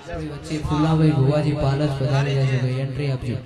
વચ્ચે ફુલાભાઈ ભુવાજી પાલસ પધારી રહ્યા છે ભાઈ, એન્ટ્રી આપજો.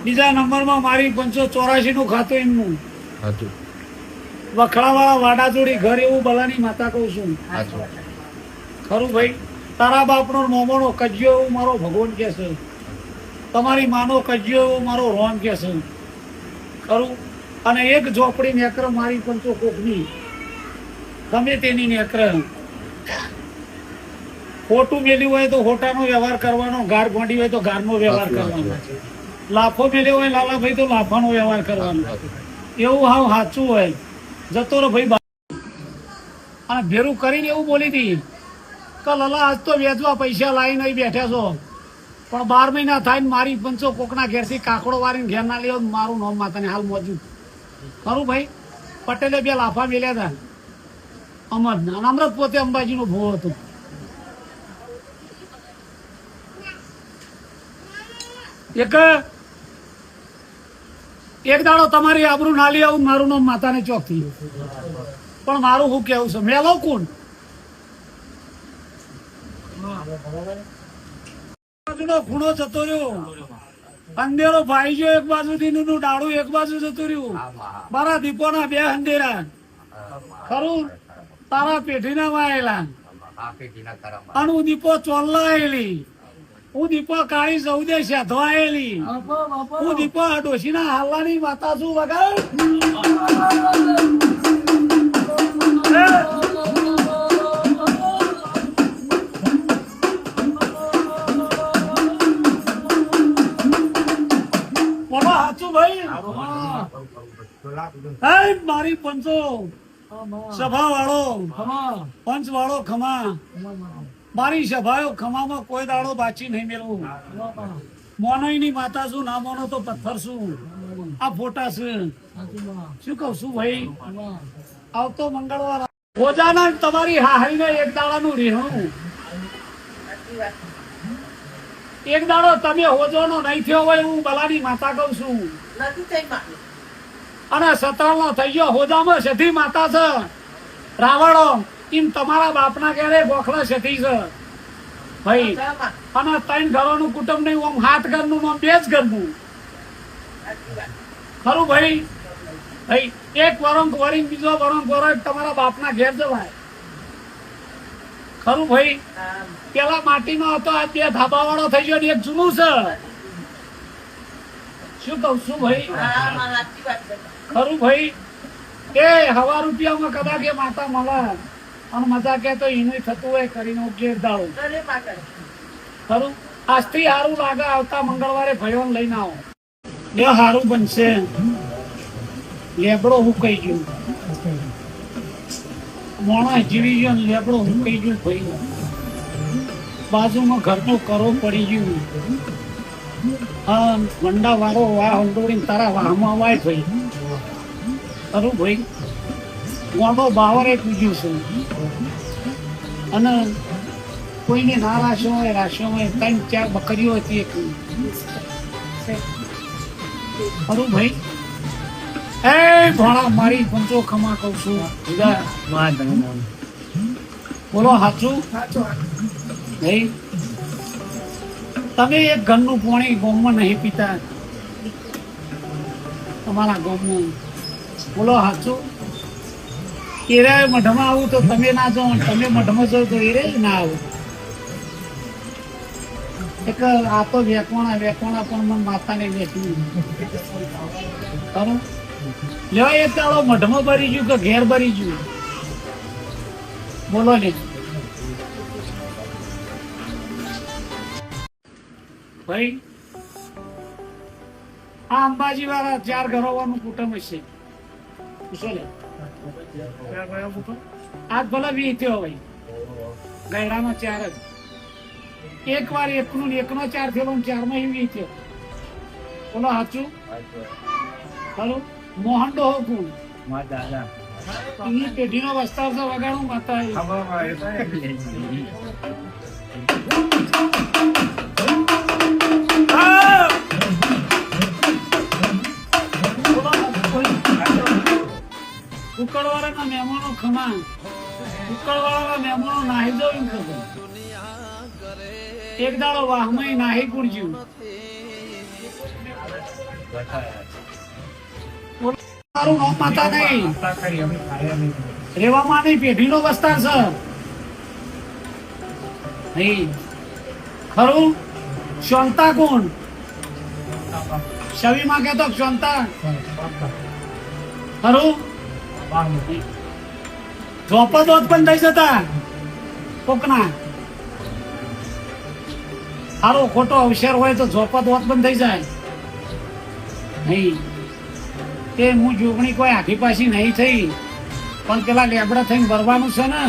બીજા નંબરમાં મારી 584 નું ખાતું એમનું વખડાવાળા વાડાચોડી ઘર એવું બલાની માતા કહું છું. ખરું ભાઈ, તારા બાપનો મોમોનો કજ્યો એવું મારો ભગવાન કે છે, તમારી માનો કજ્યો એવો મારો રોમ કે છે. ખરું. અને એક ઝોપડી નેકર મારી 500 કોકની ગમે તેની નેકર. ખોટું મેલ્યું હોય તો ખોટાનો વ્યવહાર કરવાનો, ગાર ગોંડી હોય તો ગારનો વ્યવહાર કરવાનો, લાફો મેલ્યો હોય લાલાભાઈ તો લાફાનો વ્યવહાર કરવાનો. એવું હાવ સાચું હોય જતો રો ભાઈ. અને ભેરું કરીને એવું બોલી હતી કે લલા આજ તો વેચવા પૈસા લાવીને અહીં બેઠા છો, પણ 12 મહિના થાય ને મારી 500 કોકના ઘેરથી કાકડો વારીને ઘેર ના લેવો, મારું નામ માતાને હાલ મોજું. ખરું ભાઈ. પટેલે 2 લાફા મેલ્યા હતા અમરના, અને અમરત પોતે અંબાજીનો ભૂવો હતો. એક દાડો તમારી આબરૂ નાલી આવું, મારું નામ માતાને ચોક થયું, પણ મારું શું કેવું છે, મેલો કોણ ખૂણો જતો રહ્યો, અંધેરો ભાઈ ગયો એક બાજુથી, નું ડાળું એક બાજુ જતું રહ્યું, મારા દીપોના 2 અંધેરા. ખરું. તારા પેઢીના વાયેલા, અને હું દીપો ચોલ્લાયેલી, હું દીપો કાળી 14 શેધવાયેલી, હું દીપો ડોશીના હાલાની માતા છું. વગર બોલો સાચું ભાઈ. મારી 500 સભા વાળો પંચ વાળો ખમા, મારી સભાઓ ખમામાં કોઈ દાડો બાચી નહીં મેળવું. મોનોની માતા છું, ના મોનો તો પથ્થર છું. આ ફોટા છે. શું કઉ છું ભાઈ. આવતો મંગળવાર ઓજાના તમારી હાહરીને એક દાડાનું રેહણું. એક દાડો તમે હોજોનો નહીં થયો હોય હું બલાની માતા કહું છું. અને સતરાનો થઈ ગયો હોજામાં સધી માતા છે રાવણો, એમ તમારા બાપના ઘેરે ગોખલા સધી છે ભાઈ. અને 3 ઘરોનું કુટુંબ નહીં, આમ 7 ઘરનું, આમ 2 જ ઘરનું. ખરું ભાઈ. ભાઈ એક વરંક વરી બીજો વરંક વરો તમારા બાપના ઘેર જવાય. ખરું ભાઈ. પેલા માટીનો હતો, આ 2 ધાબા વાળો થઈ ગયો, એક જૂનું છે. શું કઉ છું ભાઈ. ખરું ભાઈ. એ 1,000 રૂપિયામાં કદાચ એ માતા મળે અને મજા કે તો એનું થતું હોય કરીને ઘેર દાડો. ખરું. આજથી સારું લાગે, આવતા મંગળવારે ભયો લઈને આવો, એ સારું બનશે. લેબડો હુકાઈ ગયો, મોણા જીવી ગયો, લેબડો હુકાઈ ગયો ભાઈ. બાજુમાં ઘરનો કરો પડી ગયું, હા વંડા વાળો વાહ હંડોળીને તારા વાહમાં વાય ભાઈ ખરું ભાઈ ગોડો બાવરે પૂજ્યું છે અને કોઈને ના રાખ્યો હોય 3-4 બકરીઓ હતી એક ખરું ભાઈ એ ભોળા મારી પંચો ખમા કહું છું બોલો સાચું ભાઈ તમે એક ઘરનું પાણી ગામમાં નહીં પીતા તમારા ગામમાં બોલો સાચું એરે મઢમાં આવું તો તમે ના જાઓ તમે મઢમાં જાઓ તો એરે ના આવો એક આ તો વેકવાણા પણ મને માતાને વેચી ખરું લ્યો એક દાડો મઢમાં ભરી ગયું કે ઘેર ભરી ગયું બોલો ને ભાઈ આ અંબાજી વાળા 4 ઘરોવાનું કુટુંબ હશે પૂછો લે આજ ભલે 20 થયો ભાઈ ગયડામાં 4 જ એક વાર એકનો 4 થયો 4 માં 20 થયો બોલો સાચું ખરું મોહનડો હો કોણ એની પેઢીનો વસ્તાર છે વગાડું માતા ઉકળવાળાના મહેમાનો ખમા ઉકળવાળાના મહેમાનો નાહી દો એમ ખબર એક દાડો વાહમાં નાહી કુડજ્યું મારું નામ માતા નહીં રેવામાં નહીં પેઢીનો વસ્તાર છે નહીં ખરું શાંતા કોણ છવીમાં કહેતો શાંતા ખરું ધોપદોત પણ થઈ જતા કોકના સારો ખોટો અવસર હોય તો ઝોપદોત પણ થઈ જાય નહીં તે હું જોગણી કોઈ આખી પાછી નહીં થઈ પણ પેલા લેબડા થઈને ભરવાનું છે ને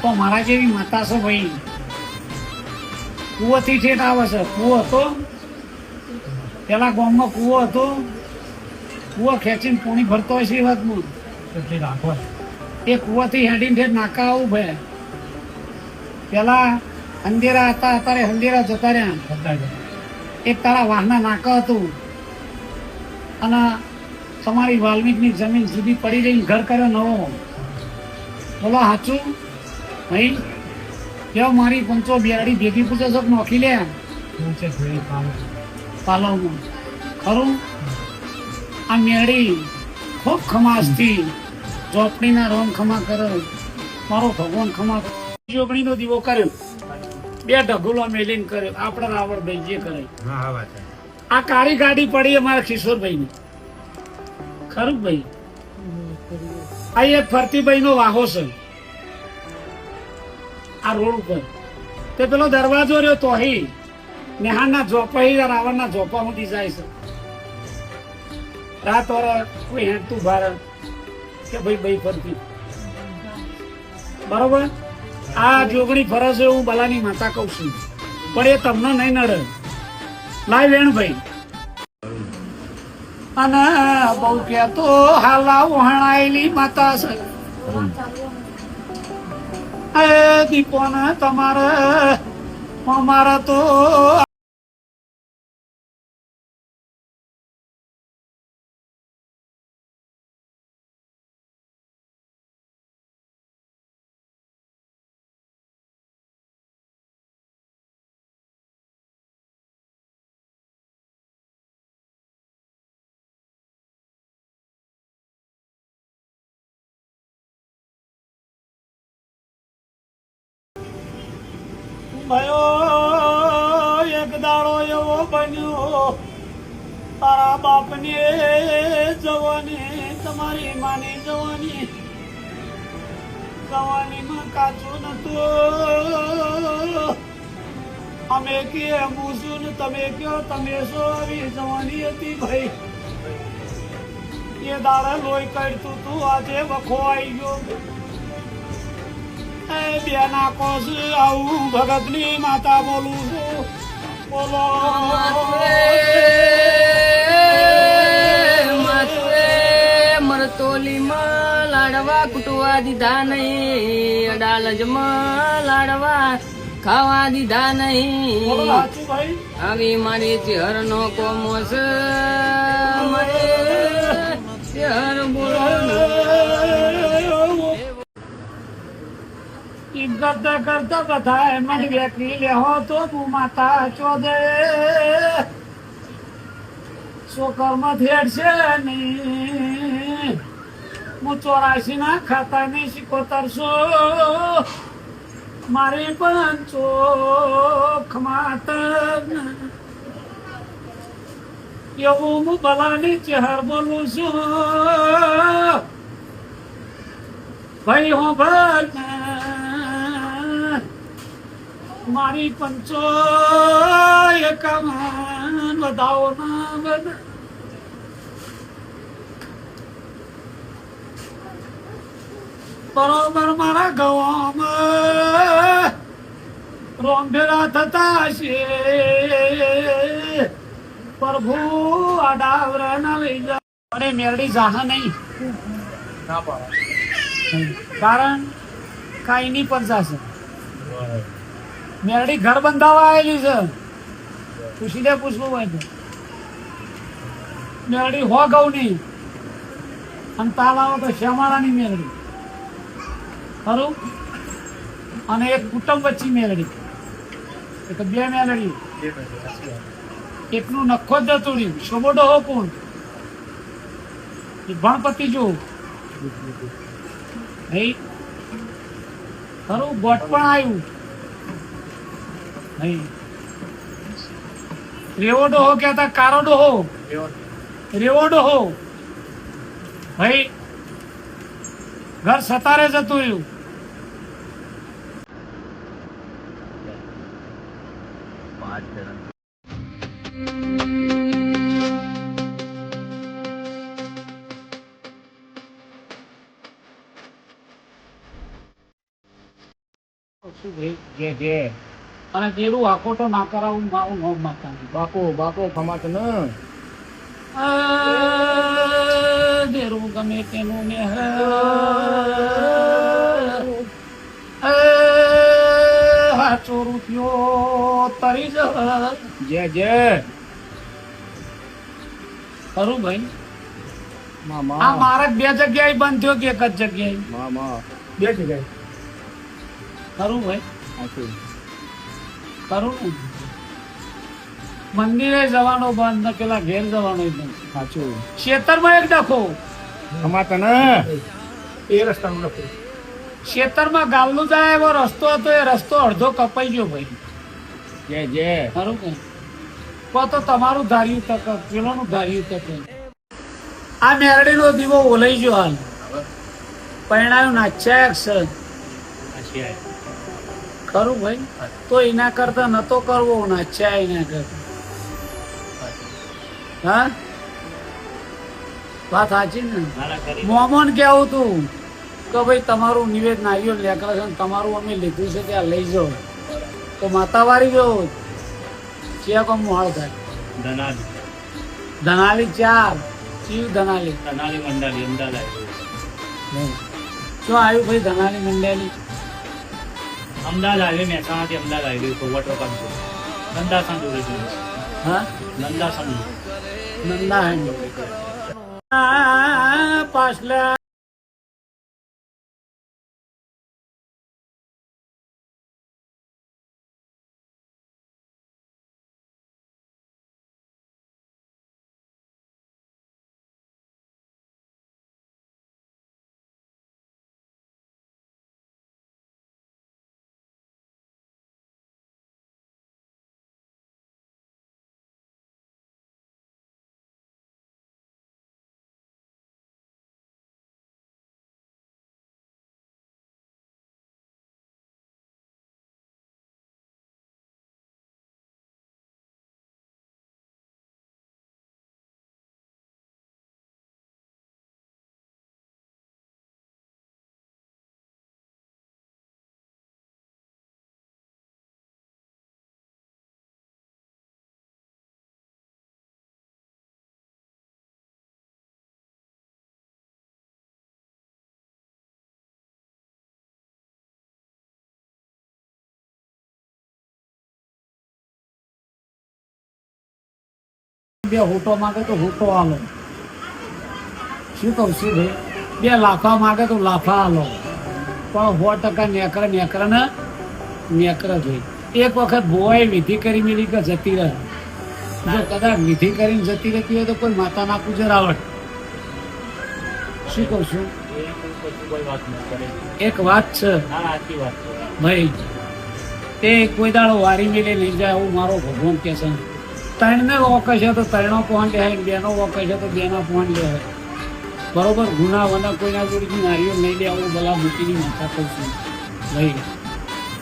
તો મારા જેવી માતા છે ભાઈ કૂવોથી ઠેઠ આવે છે કૂવો હતો પેલા ગામમાં કૂવો હતો કૂવો ખેંચીને પાણી ભરતો હોય છે એ વાતમાં એ કૂવાથી હેડીને ઠેઠ નાકા આવું ભાઈ પેલા અંધેરા હતા અત્યારે અંધેરા જતા રહ્યા એક તારા વાહના નાકા હતું અને તમારી વાલ્મીકની જમીન જુદી પડી રહી ઘર કર્યો નવો બોલો સાચું ભાઈ કેવો મારી પંચો બિયાડી ભેગી પૂછે છો નોખી લે પાલવમાં ખરું આ મેળી ખૂબ ખમાસથી ચોપડીના રોમ ખમા કરે મારો ભગવાન ખમા જોગણીનો દીવો કર્યો 2 ઢગુલો મેલીને કર્યો આપણે રાવણ ભાઈ જે કરે આ કાળી ગાડી પડી અમારા કિશોરભાઈ ની ખરું ભાઈ આ એક ફરતીભાઈ નો વાહો છે આ રોડ ઉપર તે પેલો દરવાજો રહ્યો તો નેહાના ઝોપા રાવણના ઝોપા સુધી જાય છે રાત વાળા કોઈ હેંડતું ભારત કે ભાઈ ફરતી બરોબર આ જોગણી ફરજ હું બલાની માતા કઉ છું પણ એ તમને નહીં નડે લાય વેણ ભાઈ અને બહુ કેતો હાલા વહાણાયેલી માતા છે એ દીપોને તમારે અમારા તો ભયો એક દાડો એવો બન્યો તારા બાપની જવાની તમારી માની જવાનીમાં કાચું નતું અમે કે મૂસું ને તમે કયો તમે શો આવી જવાની હતી ભાઈ એ દાડા લોહી કાઢતું તું આજે વખો આવી ગયો બેના કોસ આવું ભગતની માતા બોલું છું બોલો મરતોલીમાં લાડવા કુટવા દીધા નહીં, અડાલજમાં લાડવા ખાવા દીધા બોલો નહીં. સાચું ભાઈ આવી મારી ચેહર નો કોમોસ, મારે ચેહર બોલો. ઇજ્જત કરતા બધા મને વેકરી લેહો તો તું માતા ચોદે સો કર્મ થેડ છે નહીં હું 84 ના ખાતા ની 77 મારી પણ ચોખ માતર એવું હું ભલાની ચહેર બોલું છું ભાઈ હું ભલ મારી પંચો એકાવન વધાવો ના બધા બરોબર મારા ગવામાં રોંભેરા થતા છે પ્રભુ આડાવરા ના લઈ જા અરે મેરડી જાહા નહીં કારણ કાઈ ની પણ જાશે મેરડી ઘર બંધાવા આવેલી છે પૂછી દે પૂછવું હોય તો મેરડી હો ગૌ ની અને તાલ આવો તો શ્યામાળાની મેરડી ખરું અને એક કુટુંબ વચ્ચે મેળડી એક બે મેળડી એકનું નખો જ જતું રહ્યું શોબોડો હો કોણ ગણપતિ જો ખરું ગોટ પણ આવ્યું રેવોડો હો કહેતા કારોડો હો રેવોડો હો ભાઈ ઘર સતારે જતું રહ્યું અને જેલું આખોટો ના કરાવું મારું નોમ માતા બાકો બાકો ખમાત ન દેરું ગમે તેનું ને હાચો રૂપિયો તરી જ જે જે ખરું ભાઈ મામા આ મારા બે જગ્યાએ બંધ થયો કે એક જ જગ્યાએ મામા બે જગ્યાએ ખરું ભાઈ સાચું ખરું ને મંદિરે જવાનો બંધ ને પેલા ઘેર જવાનો બંધ સાચું ખેતરમાં એક ડખો ખમાત ન એ રસ્તાનું લખું ખેતરમાં ગાલનું જાય એવો રસ્તો હતો એ રસ્તો અડધો કપાઈ ગયો ભાઈ જે જે ખરું કે કો તો તમારું ધાર્યું તક પેલોનું ધાર્યું તક આ મેરડીનો દીવો ઓલાઈ ગયો હાલ પરિણામ નાચ્યા છે ખરું ભાઈ તો એના કરતા નતો કરવો નાચ્યા એના કરતા હા વાત સાચી ને મોમન કેવું તું કે ભાઈ તમારું નિવેદ નારિયેળ લેકર છે ને તમારું અમે લીધું છે ત્યાં લઈ જાઓ તો માતાવારી ગયો ચિયા કોમ મોહાળ થાય ધનાલી 4 ચીવ ધનાલી મંડાલી અમદાવાદ શું આવ્યું ભાઈ ધનાલી મંડાલી અમદાવાદ આવી મહેસાણાથી અમદાવાદ આવી તો વોટર પંપ છે નંદા સંડુ હા નંદા સંડુ નંદા પાછલા બે હોટો માગે તો હોટો આલો. શું કહું છું ભાઈ? બે લાફા માગે તો લાફા આલો. પણ 100% નેકર જોઈ. એક વખત ભોવાએ વિધિ કરી મેલી કે જતી રહે. જો કદાચ વિધિ કરીને જતી રહેતી હોય તો કોઈ માતાના પૂજર આવડ. શું કહું છું? કોઈ વાત ન કરે. એક વાત છે હા, સાચી વાત છે. ભાઈ, તે કોઈ દાડો વારી મેલે નહીં જાય એવું મારો ભગવાન કહે છે. ત્રણને વોકસ છે તો ત્રણો પોઈન્ટ લે, બેનો વોકસ છે તો બેનો પોઈન્ટ લે. બરોબર, ગુના વના કોઈના જોડેથી નારીઓ નહીં લે આવું ભલા મૂકીની માતા કહું છું ભાઈ.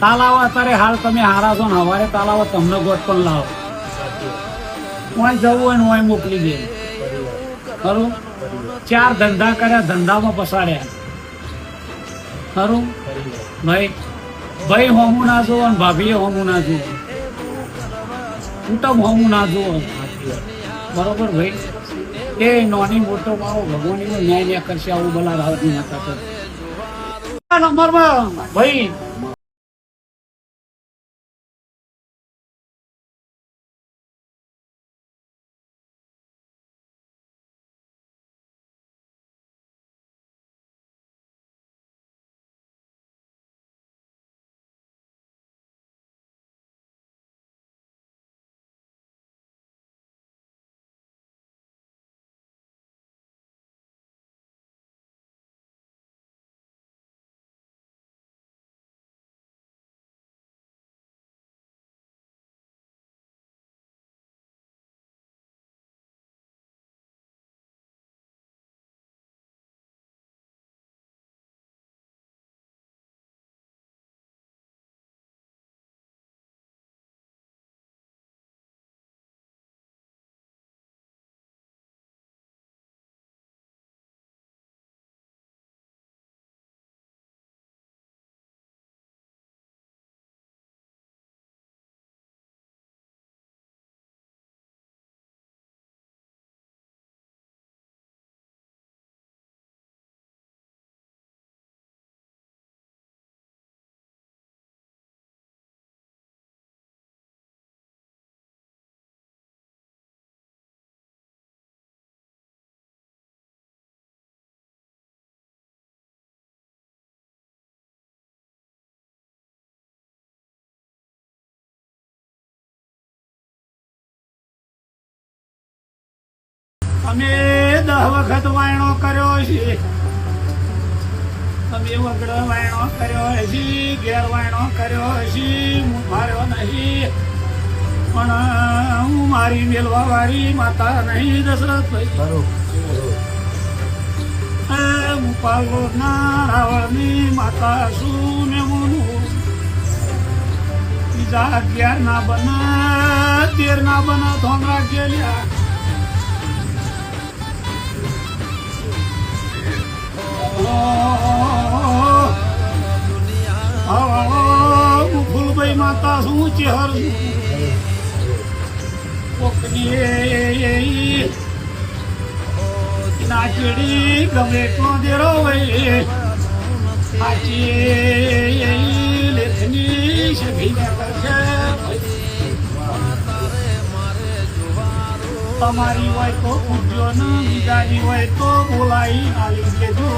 તાલાવો અત્યારે હાલ તમે હારા છો ને હવારે તાલાવો તમને ગોટ પણ લાવો. ઓય જવું હોય ને ઓય મોકલી દે. ખરું? 4 ધંધા કર્યા, ધંધામાં પસાડ્યા. ખરું ભાઈ? ભાઈ હોમું ના જોવો ને ભાભીએ હોમું ના જોવો, કુટુંબ હોમું ના જોવો. બરોબર ભાઈ? એ નાની મોટો મારો ભગવાનનો ન્યાય કરશે આવું ભલા રાવતની માતા તો નંબરમાં ભાઈ. અમે 10 વખત વાયણો કર્યો છે. અમે વગડ વાયણો કર્યો છે, ઘેર વાયણો કર્યો છે. હું માર્યો નહીં, પણ હું મારી મેલવા વાળી માતા નહીં દશરથભાઈ. હું પાલના રાવણની માતા છું ને હું બીજા 11 ના બના 13 ના બના ધોમરા ગયેલા. હું ફૂલભાઈ માતા શું ચેહર કોકની નાચડી ગમે એટલો દેરો હોય સાચી લેખની સભી કરશે. તમારી હોય તો પૂછજો ને, બીજાની હોય તો બોલાવી આલી દેજો.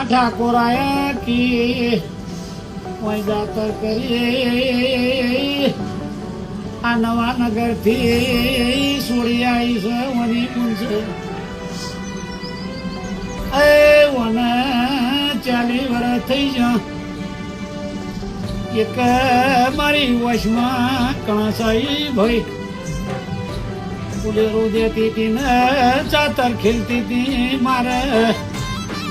ઠાકોર આયા કી જાતર કરી આ નવા નગર થી સોડી આવી છે વની કુંજ. એ વને 40 વર્ષ થઈ જા. એક મારી વશમાં કણસાઈ ભાઈ ઉલેરો દેતી હતી ને ચાતર ખેલતી હતી. મારે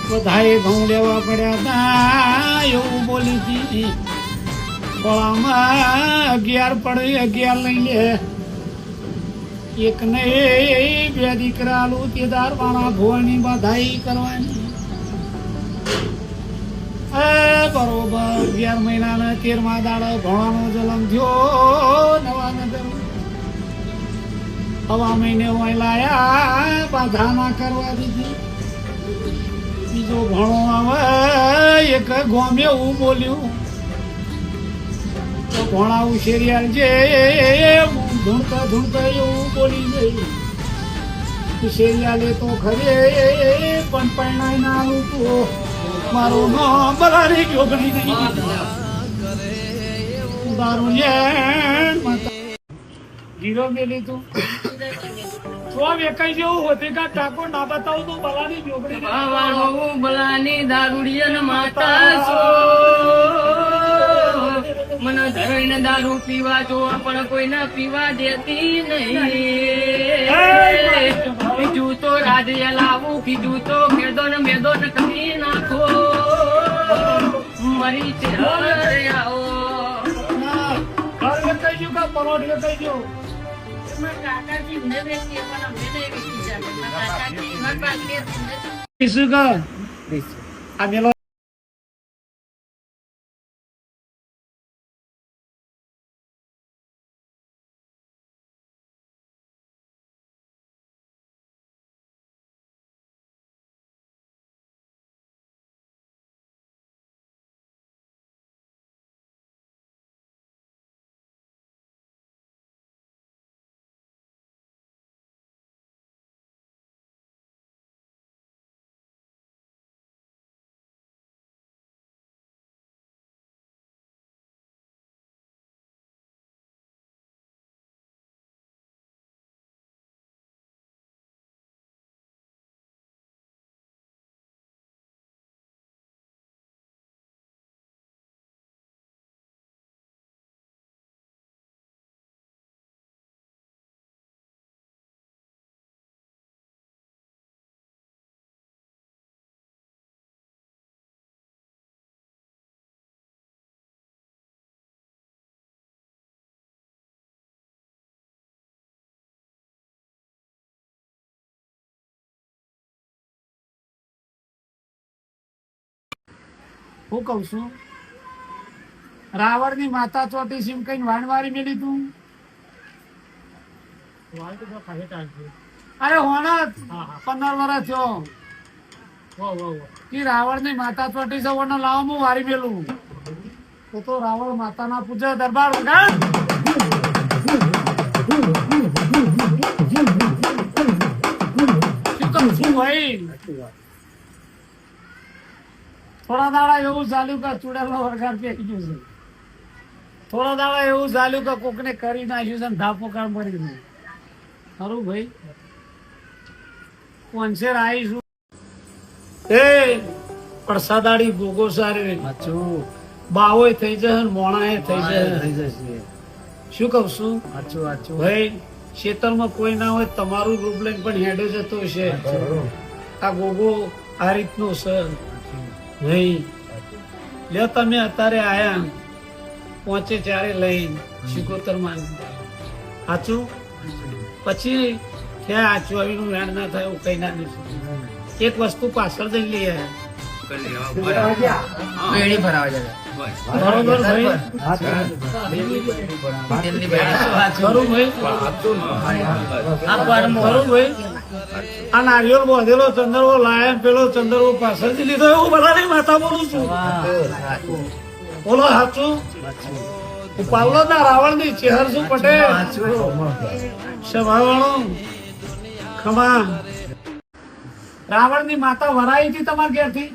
બધાએ ઘઉં લેવા પડ્યા હતા એવું બોલી હતી. ખોળામાં 11 પડે 11 લઈ લે. એક ને 2 દીકરા લું તે દારવાણા ભોવાની બધાઈ કરવાની. બરોબર 11 મહિનાના 13મા દાડે ભણવાનો જન્મ થયો નવા નગર. હવા મહિને હોય લાયા બાધા ના કરવા દીધી. બીજો ભણો આવે એક ગોમે એવું બોલ્યું તો ભોણા ઉશેરિયાલ જે ધૂણતા ધૂણતા એવું બોલી ગઈ ઉશેરિયાલે તો ખરે પણ પરણાઈ ના આવું તો મારું નામ બગાડી ગયો ગણી નહીં દારૂ ગીરો મેલી તું તો વેકાઈ જેવું હોતી કા ટાકો ના બતાવું તો બલાની જોગડી બાવાળો બલાની દારૂડિયન માતા છો મને ધરીને દારૂ પીવા જો પણ કોઈને પીવા દેતી નહીં બીજું તો રાજ્ય લાવું બીજું તો મેદો ને કરી નાખો મરી છે આવો ઘર વેકાઈ ગયું કા પરોઠ વેકાઈ ગયો શું કા આ મેલો હું કઉ છું રાવણ ની માતા ચોટી સીમ કઈ વાણવારી મેલી તું અરે હોણા 15 વર્ષ થયો કે રાવણ ની માતા ચોટી છે ઓને લાવો હું વારી મેલું તો રાવણ માતા ના પૂજા દરબાર વગર શું ભાઈ થોડા દાડા એવું ચાલ્યું કે ચૂડેલો વરગાર પેકી ગયું છે થોડા દાડા એવું ચાલ્યું કે કોકને કરી નાખ્યું છે ધાપો કામ મરી ગયું ખરું ભાઈ કોન્સેર આવીશું એ પ્રસાદાડી ગોગો સારી બાવોય થઈ જશે મોણાએ થઈ જશે શું કહું છું ભાઈ ખેતરમાં કોઈ ના હોય તમારું રૂપ લઈને પણ હેડો જતો છે આ ગોગો આ રીતનો છે નહીં લ્યો તમે અત્યારે આયા પહોંચે ત્યારે લઈને શિકોતર માં સાચું પછી ક્યાં આચું આવીનું વેણ ના થાય એવું કઈ ના નહીં એક વસ્તુ પાછળ જઈ લઈએ બરોબર ભાઈ ખરું ભાઈ આ નારિયેળ બોધેલો ચંદરવો લાયા પેલો ચંદરવો પાછળથી લીધો એવું બધા નહીં માતા બોલું છું બોલો સાચું હું પાવલો ના રાવણ ની ચેહર છું પટેલ સભાવાળો ખમા રાવણ ની માતા વરાઈ હતી તમારા ઘેરથી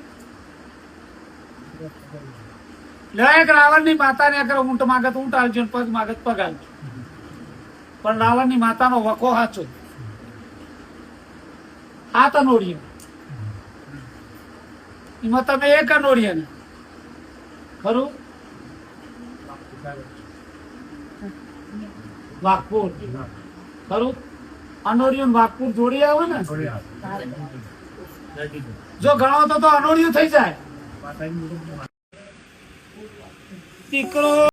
એક રાવણ ની માતા ને અગર ઊંટ માગત ઊંટ આવજો પગ માગત પગ આવજો પણ રાવણ ની માતા નો વખો સાચો આ તનોડિયા એમાં તમે એક અનોડિયા ને ખરું વાઘપુર ખરું અનોડિયું વાઘપુર જોડી આવે ને જો ગણો તો અનોડિયું થઈ જાય દીકરો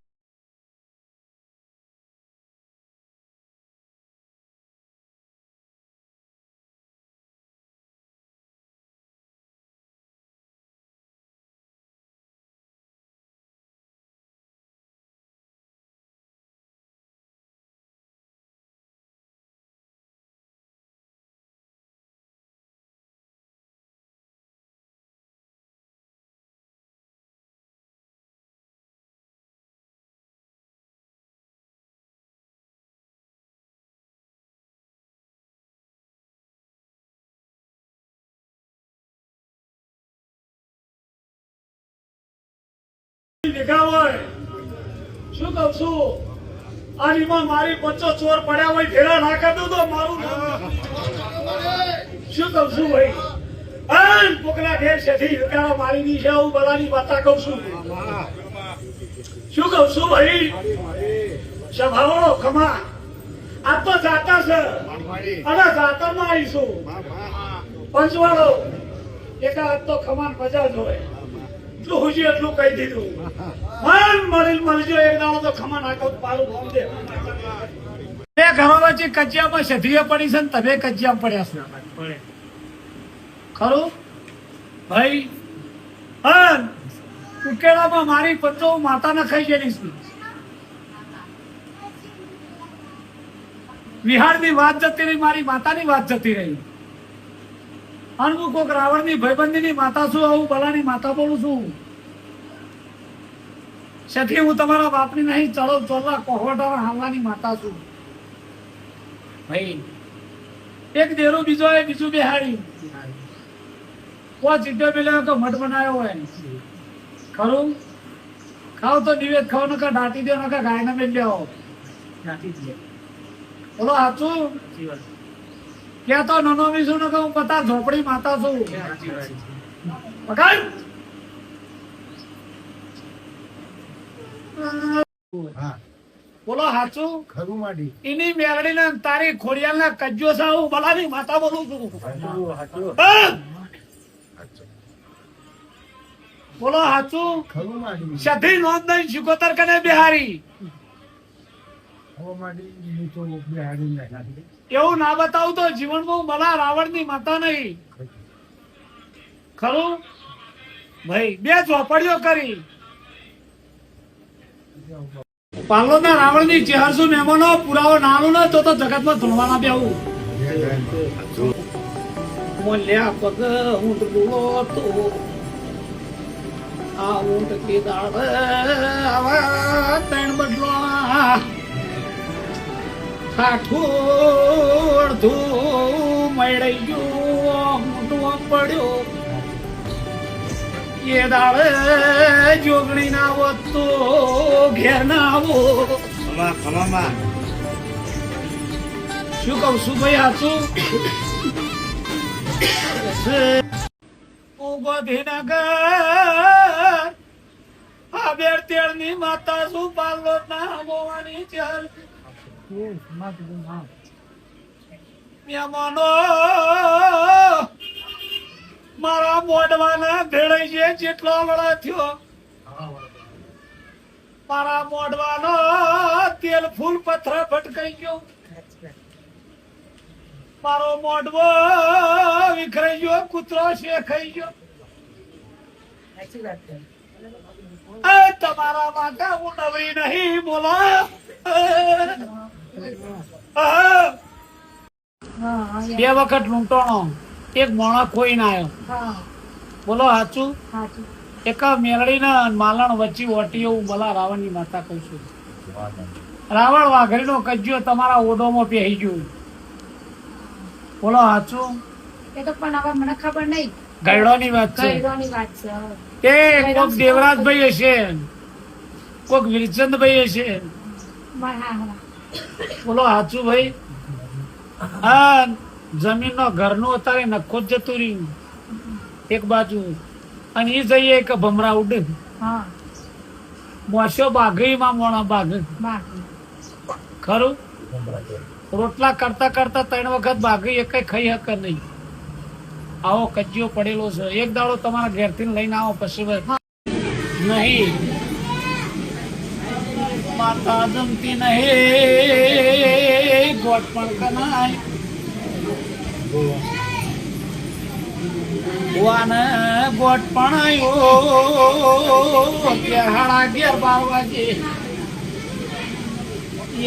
ભેગા હોય શું કહું છું આમાં મારી 50 ચોર પડ્યા હોય ભેળા ના કરી દો તો મારું શું કહું છું ભાઈ પોકલા ઘેર શેઠી વિકારા મારી ની છે હું બધાની વાતા કહું છું શું કહું છું ભાઈ સભાવો ખમા આ તો જાતા છે અને જાતા માં આવીશું પંચવાળો એકાદ તો ખમાન મજા જ હોય એટલું હુજી એટલું કહી દીધું મન મળી મળજો એક દાડો તો ખમા નાખો પાલું ભોમ દે બે ઘરો વચ્ચે કજિયામાં શેઠીએ પડી છે ને તમે કજિયામાં પડ્યા છો ખરું ભાઈ હા ઉકેલામાં મારી પંચો માતાને ખાઈ ગયેલી છું વિહારની વાત જતી રહી મારી માતાની વાત જતી રહી અને હું કોક રાવણની ભાઈબંધીની માતા છું આવું બલાની માતા બોલું છું શેઠી હું તમારા બાપની નહીં ચલો ચોલા કોહવટા હાલવાની માતા છું ભાઈ એક દેરો બીજો એ બીજું બેહાડી ચીટો પેલા તો મઠ બનાવ્યો હોય ખરું ખાવ તો નિવેદ ખાવ નકા દાટી દો નકા ગાય ને મેં લેવો બોલો સાચું ક્યાં તો નાનો છું નકા હું પતા ઝોપડી માતા છું પકડ બોલો સાચું ખરું માડી એની મેરડી ને તારી ખોડિયાલ ના કજ્જો સાવ બલાની માતા બોલું છું બોલો સાચું ખરું માડી શેઠી નોંધ નહીં શિકોતર કને બિહારી હવે માડી હું તો બિહારી નહીં એવું ના બતાવું તો જીવનમાં બલા રાવણની માતા નહીં ખરું ભાઈ બે ચોપડીઓ કરી પાલોદના રાવણની 400 મહેમાનો પુરાવો નાનું ન તો જગતમાં ધૂળવાના બેવું મોલ્યા પગ ઊંટ બોલો તો આ ઊંટ કી દાળ આવા ત્રણ બદલા કાઠોડ ધૂ મળી ગયો મોટો પડ્યો એ દાળ જોગણી ના આવો તો ઘેર ના આવો શું કહું છું ભાઈ સાચું ગોધીનગર આ બેર તેર ની માતા શું પાલો ના મોવાની ચાલ મહેમાનો મારા મોઢવાના ભેળાઈ છે જેટલો વડા થયો મારા મોઢવાનો તેલ ફૂલ પથરા ફટકાઈ ગયો મારો મોઢવો વિખરાઈ ગયો કૂતરો છે ખાઈ ગયો તમારા માટે હું નવરી નહીં બોલો બે વખત લૂંટણો એક મોણા ખોઈને આવ્યો બોલો સાચું એક મેલડી ને માલણ વચ્ચે ઓટી એવું બોલા રાવણ ની માતા કહું છું રાવણ વાઘરી નો કજ્યો તમારા ઓઢોમાં પહેરી ગયું બોલો સાચું એ તો પણ હવે મને ખબર નહીં ગયડો ની વાત છે ગયડોની વાત છે તે કોક દેવરાજભાઈ હશે કોક વિરચંદભાઈ હશે બોલો સાચું ભાઈ હા જમીન નો ઘરનું અત્યારે નખો જ જતું રહ્યું એક બાજુ અને એ જઈએ કે ભમરા ઉડે મોસ્યો બાઘરી માં મોણા બાઘ ખરું રોટલા કરતા કરતા 3 વખત બાઘરી એક ખાઈ હક નહીં આવો કજિયો પડેલો છે એક દાડો તમારા ઘેર થી લઈને આવો પછી નહીં માતા જમતી નહીં ગોટ પણ કનાય વાને ગોટ પણ આવ્યો હાડા 11-12 વાગે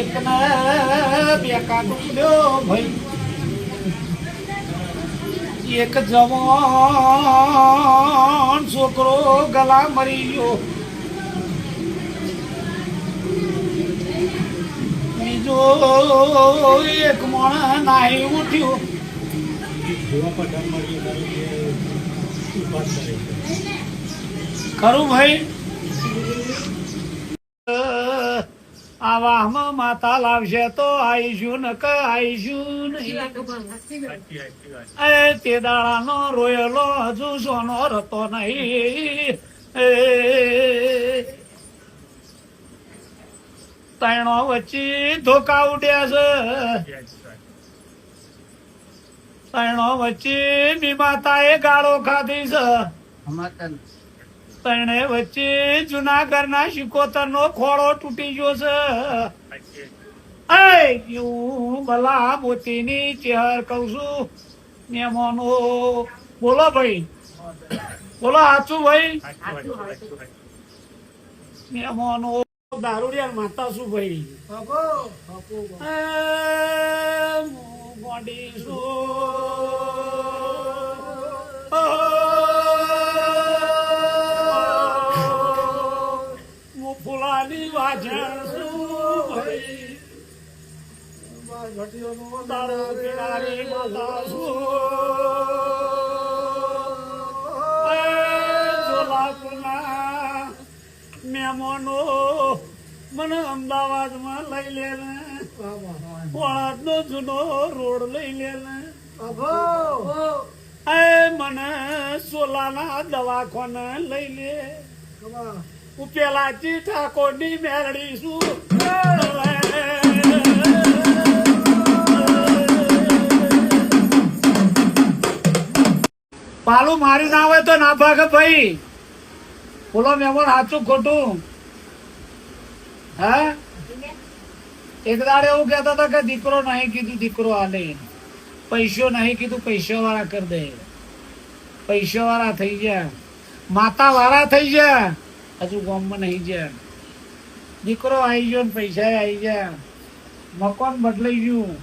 એક ને બે કાઢ્યો ભાઈ એક જવાન છોકરો ગલા મરી ગયો બીજો એક માણસ નાહી ઉઠ્યો ખરું ભાઈ આવામાં માતા લાવશે તો આઈશું ન આઈશું નહીં. સાચી વાત. એ તે દાડાનો રોયેલો હજુ સોનો રતો નહીં. એ તૈણો વચ્ચે ધોકા ઉડ્યા છે. તૈણો વચ્ચે મી માતાએ ગાળો ખાધી છે. તૈણે વચ્ચે જુનાગઢના શિકોતરનો ખોળો તૂટી ગયો છે. એ હું ભલા મોતીની ચેહર કઉ છું મેમોનો. બોલો ભાઈ, બોલો સાચું ભાઈ. મેમોનો દારૂડિયા માતા શું ભાઈ? એ મોડી હું ફૂલાની વાજણ શું ભાઈ? દારૂ પીનારી માતા શું? એ જોલાપુરના મહેમાનો મને અમદાવાદમાં લઈ લે ને. વળાદનો જૂનો રોડ લઈ લે ને. એ મને સોલાના દવાખાને લઈ લે. હું પેલાથી ઠાકોરની મેરડી છું. પાલું મારી ના હોય તો ના ભાગે ભાઈ. બોલો મહેમાન સાચું ખોટું? હા, એક દાડે એવું કહેતા હતા કે દીકરો નહીં કીધું દીકરો આલે, પૈસો નહીં કીધું પૈસા વાળા કરી દે. પૈસા વાળા થઈ ગયા, માતા વાળા થઈ ગયા, હજુ ગામમાં નહીં ગયા. દીકરો આવી ગયો ને પૈસા આવી ગયા, મકાન બદલાઈ ગયું,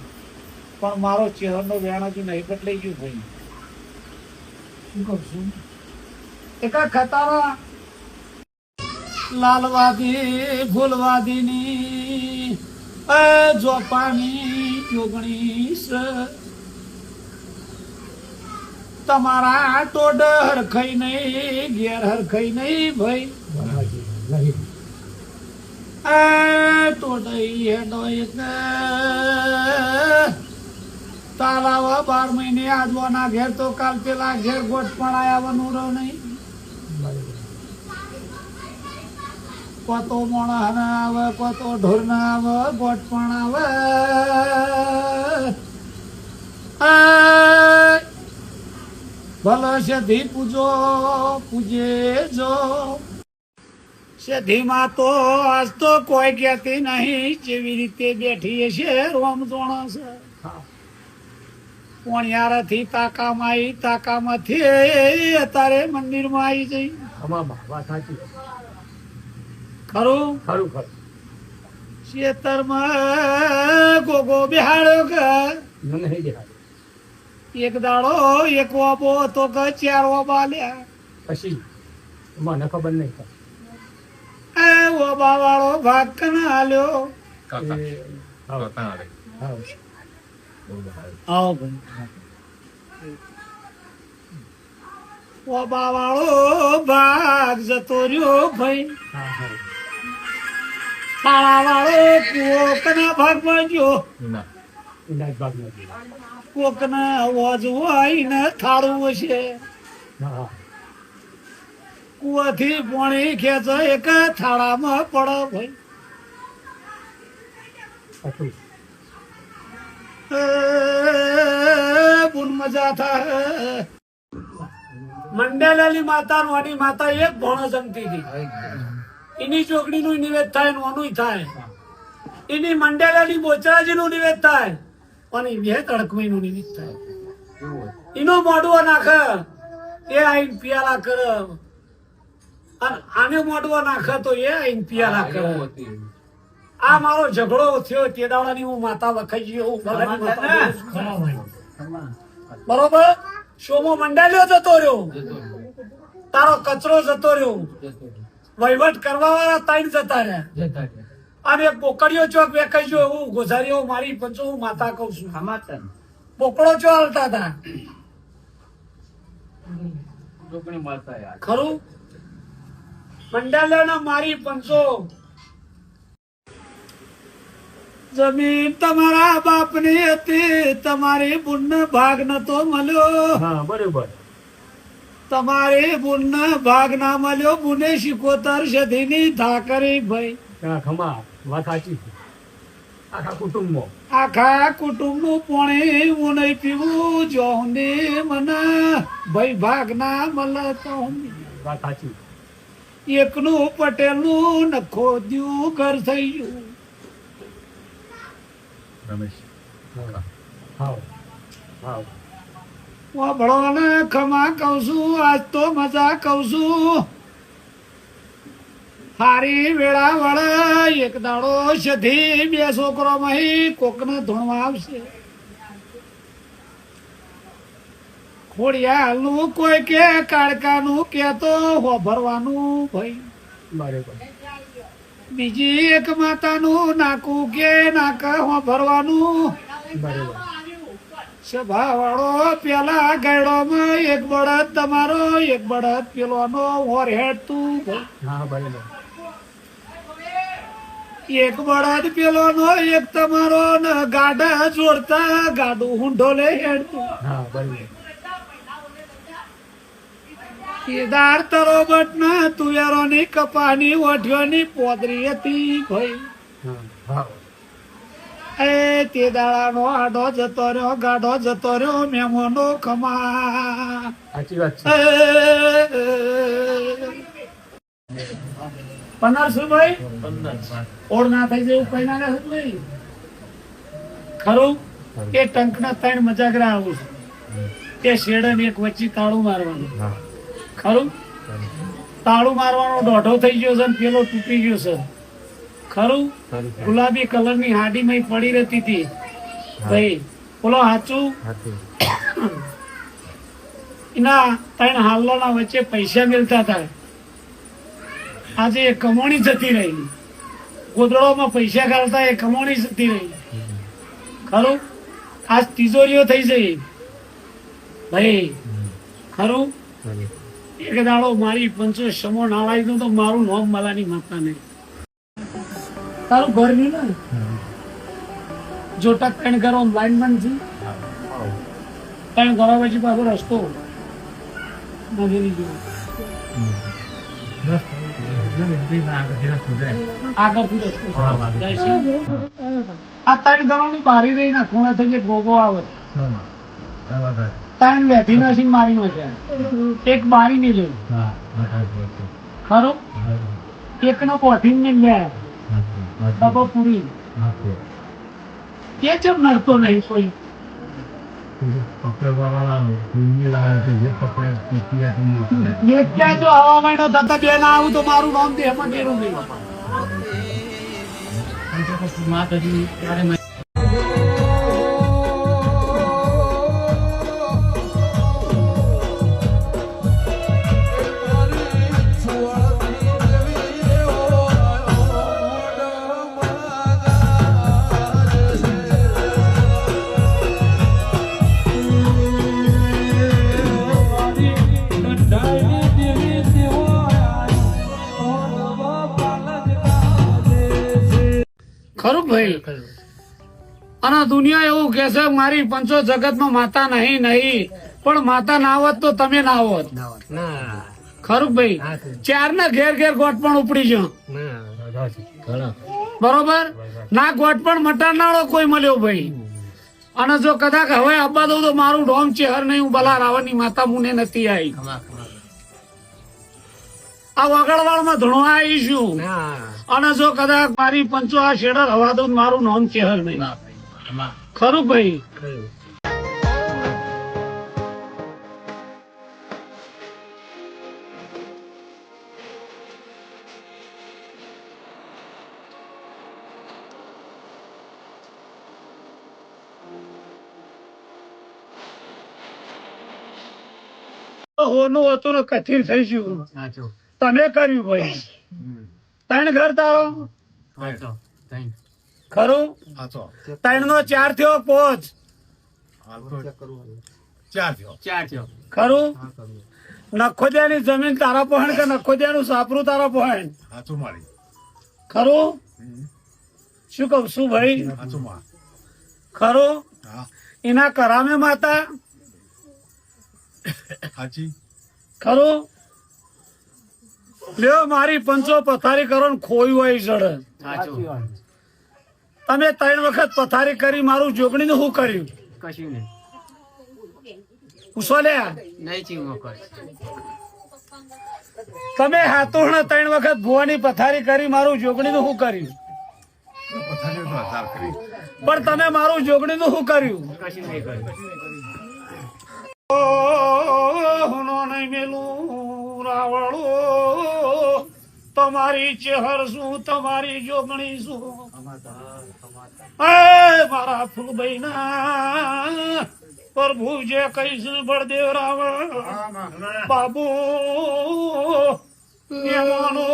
પણ મારો ચહેરનો વ્યાણ હજુ નહીં બદલાઈ ગયું ભાઈ. શું કહું છું? એકા ખતારા લાલવાદી ફૂલવાદીની જોપાની જોગણી છે. તમારા ટોડ હરખાઈ નહીં, ઘેર હરખાઈ નહીં ભાઈ. ટોડઈ હેડો એક તાલાવા 12 મહિને આજવાના ઘેર તો કાલ પેલા ઘેર ગોટ પણ આવવાનું રહો નહીં. કોતો મોણા ના આવે, કોતો ઢોર ના આવે, ગોટ પણ આવે. ભલો સેધી પૂજો પૂજે જો. સેધીમાં તો આજ તો કોઈ કહેતી નહીં જેવી રીતે બેઠી છે રોમ જોણા છે. પોણિયારથી તાકામાં આવી, તાકામાંથી અત્યારે મંદિરમાં આવી જઈ. ખરું ખરું ખરું ખેતરમાં ગોગો બેહાડ્યો કે મને નહીં દેખાય. એક દાડો એક ઓબો હતો કે 4 ઓબા લ્યા. પછી મને ખબર નહીં. એ ઓબા વાળો ભાગ કને હાલ્યો? આવો ભાઈ. ઓબા વાળો ભાગ જતો રહ્યો ભાઈ. થાળા વાળો કોકના ભાગમાં ગયો. કોકના અવાજ હોય ને થાળું હશે. કુવાથી પાણી ખેંચે એક થાળામાં પડે ભાઈ. બુન મજા થાય. મંડેલાની માતા નોની માતા એક ભોણો જમતી હતી. એની ચોકડી નું નિવેદ થાય, નોનું થાય. એની મંડેલાની બોચરાજી નું નિવેદ થાય, અને બે કડકમી નું નિવેદ થાય. એનો મોઢું નાખે એ આઈને પિયાલા કરે, અને આને મોઢું નાખે તો એ આઈને પિયાલા કરે. આ મારો ઝઘડો થયો તે દાડાની હું માતા વખાઈ ગયો. બરોબર. શોમો મંડાલ્યો જતો રહ્યો, તારો કચરો જતો રહ્યો, વહીવટ કરવા વાળા 3 જતા રહ્યા, અને પોકડીઓ ચોક વેખાઈ ગયો. હું ગોઝારીઓ મારી પંચો હું માતા કઉ છું. પોકડો ચો હાલતા હતા. ખરું મંડાલ્યો મારી પંચો જમીન તમારા બાપની હતી, તમારી બુનને ભાગ નતો મળ્યો. હા બરોબર. તમારી બુનને ભાગ ના મળ્યો. બુને 75 સદીની ધા કરી ભાઈ. હા ખમા વાત સાચી છે. આખા કુટુંબમાં આખા કુટુંબનું પાણી હું નહીં પીવું જો સુધી મને ભાઈ ભાગ ના મળે તો સુધી. વાત સાચી. એકનું પટેલનું નખો દ્યું ઘર થઈ ગયું. હાવ હાવ વાભળોને ખમા કહું છું, આજ તો મજા કહું છું. હારી વેળા વળે એક દાડો સધી બે છોકરો મહી કોકને ધોણવા આવશે. ખોડિયાલનું કોઈ કે કાળકાનું કે તો હોભરવાનું ભાઈ. બરોબર. બીજી એક માતાનું નાકું કે નાકા હોભરવાનું. બરોબર. સભા વાળો પેલા ગાયડોમાં એક બળદ તમારો એક બળદ પેલોનો ઓર હેડ તું ભાઈ. હા બરોબર. એક બળદ પેલોનો એક તમારો ને ગાડા જોડતા ગાડું ઊંઢો લે હેડતું. હા બરોબર. કેદાર તરોબટ ના તુવેરોની કપાની ઓઢિયોની પોદરી હતી ભાઈ. હા હાવ એ તે દાડાનો આડો જતો રહ્યો ગાડો જતો રહ્યો મેમોનો ખમા. સાચી વાત છે. પન્નારસું ભાઈ ઓળ ના થઈ જાય કઈ ના રહે નહીં. ખરું એ ટંકના 3 મજાગરા આવું છે. એ શેડે ને એક વચ્ચે તાળું મારવાનું. ખરું તાળું મારવાનો દોઢો થઈ ગયો છે ને પેલો તૂટી ગયો છે. ખરું ગુલાબી કલરની હાડીમાં પડી રહેતી હતી ભાઈ. બોલો સાચું. એના 3 હાલ્લોના વચ્ચે પૈસા મિલતા હતા. આજે એ કમોણી જતી રહી. ગોદડોમાં પૈસા ગાળતા એ કમોણી જતી રહી. ખરું આજ તિજોરીઓ થઈ જઈ ભાઈ. ખરું એક દાડો મારી પંચો સમો નાળાઈ નું તો મારું નામ માલાની માતા નહીં. તારું ઘર નહીં ને જોટા 3 ઘરો લાઈનમેન છે. 3 ઘરો પછી પાછો રસ્તો નદીની જેવો. આગળથી રસ્તો જાય છે. આ 3 ઘરોની બારી રહી ના ખૂણે થઈ જે ગોગો આવે 3 વેઠી નથી મારી નો છે. એક બારી ની લે ખરું એકનો પોઠીન ને લે ડબો પૂરી. એ ચમ નડતો નહીં કોઈ. એક ક્યાં જો હવા મહિનો થતા બે ના આવું તો મારું નામ દે એમાં કેરું નહીં. ખરું ભાઈ. અને દુનિયા એવું કે છે મારી પંચો જગતમાં માતા નહીં નહીં પણ માતા ના હોત તો તમે ના હોત. ખરું ભાઈ. 4 ના ઘેર ઘેર ગોટ પણ ઉપડી ગયો. બરોબર ના ગોટ પણ મટાડનારો કોઈ મળ્યો ભાઈ. અને જો કદાચ હવે આપવા દઉં તો મારું ડોમ ચેહર નહીં. હું બલા રાવણની માતા મુને નથી આવી. આ વગડવાળમાં ધણવા આવીશું. અને જો કદાચ મારી પંચો આ શેડર હવા દઉં મારું નામ ચેહર નહીં. ખરું ભાઈ. હોનું હતું ને કથિર થઈ ગયું. તમે કર્યું ભાઈ. 3 ઘર તારો ખરું 3 નો 4 થયો 5 ખરું. નખોદિયાની જમીન તારા પહોંચ કે નખોદિયાનું સાપરું તારા પહોંચ ખરું. શું કહું છું ભાઈ સાચું માં. ખરો હા એના કરામે માતા સાચી. ખરો લ્યો મારી પંચો પથારી કરો ને ખોયું હોય જડે સાચું તમે 3 વખત પથારી કરી મારું જોગણી નું શું કર્યું કશું નહીં પૂછો લ્યા નહીં ચીમો કર તમે હાથોણા 3 વખત ભુવાની પથારી કરી મારું જોગણી નું શું કર્યું પથારી તો હજાર કરી. પણ તમે મારું જોગણી નું શું કર્યું કશું નહીં કર્યું હોનો નહીં મેલું રાવળો તમારી ચેહર શું તમારી જોગણી શું એ મારા ફૂલભાઈ ના પ્રભુ જે કહીશ બળદેવ રાવણ બાબુ મહેમાનો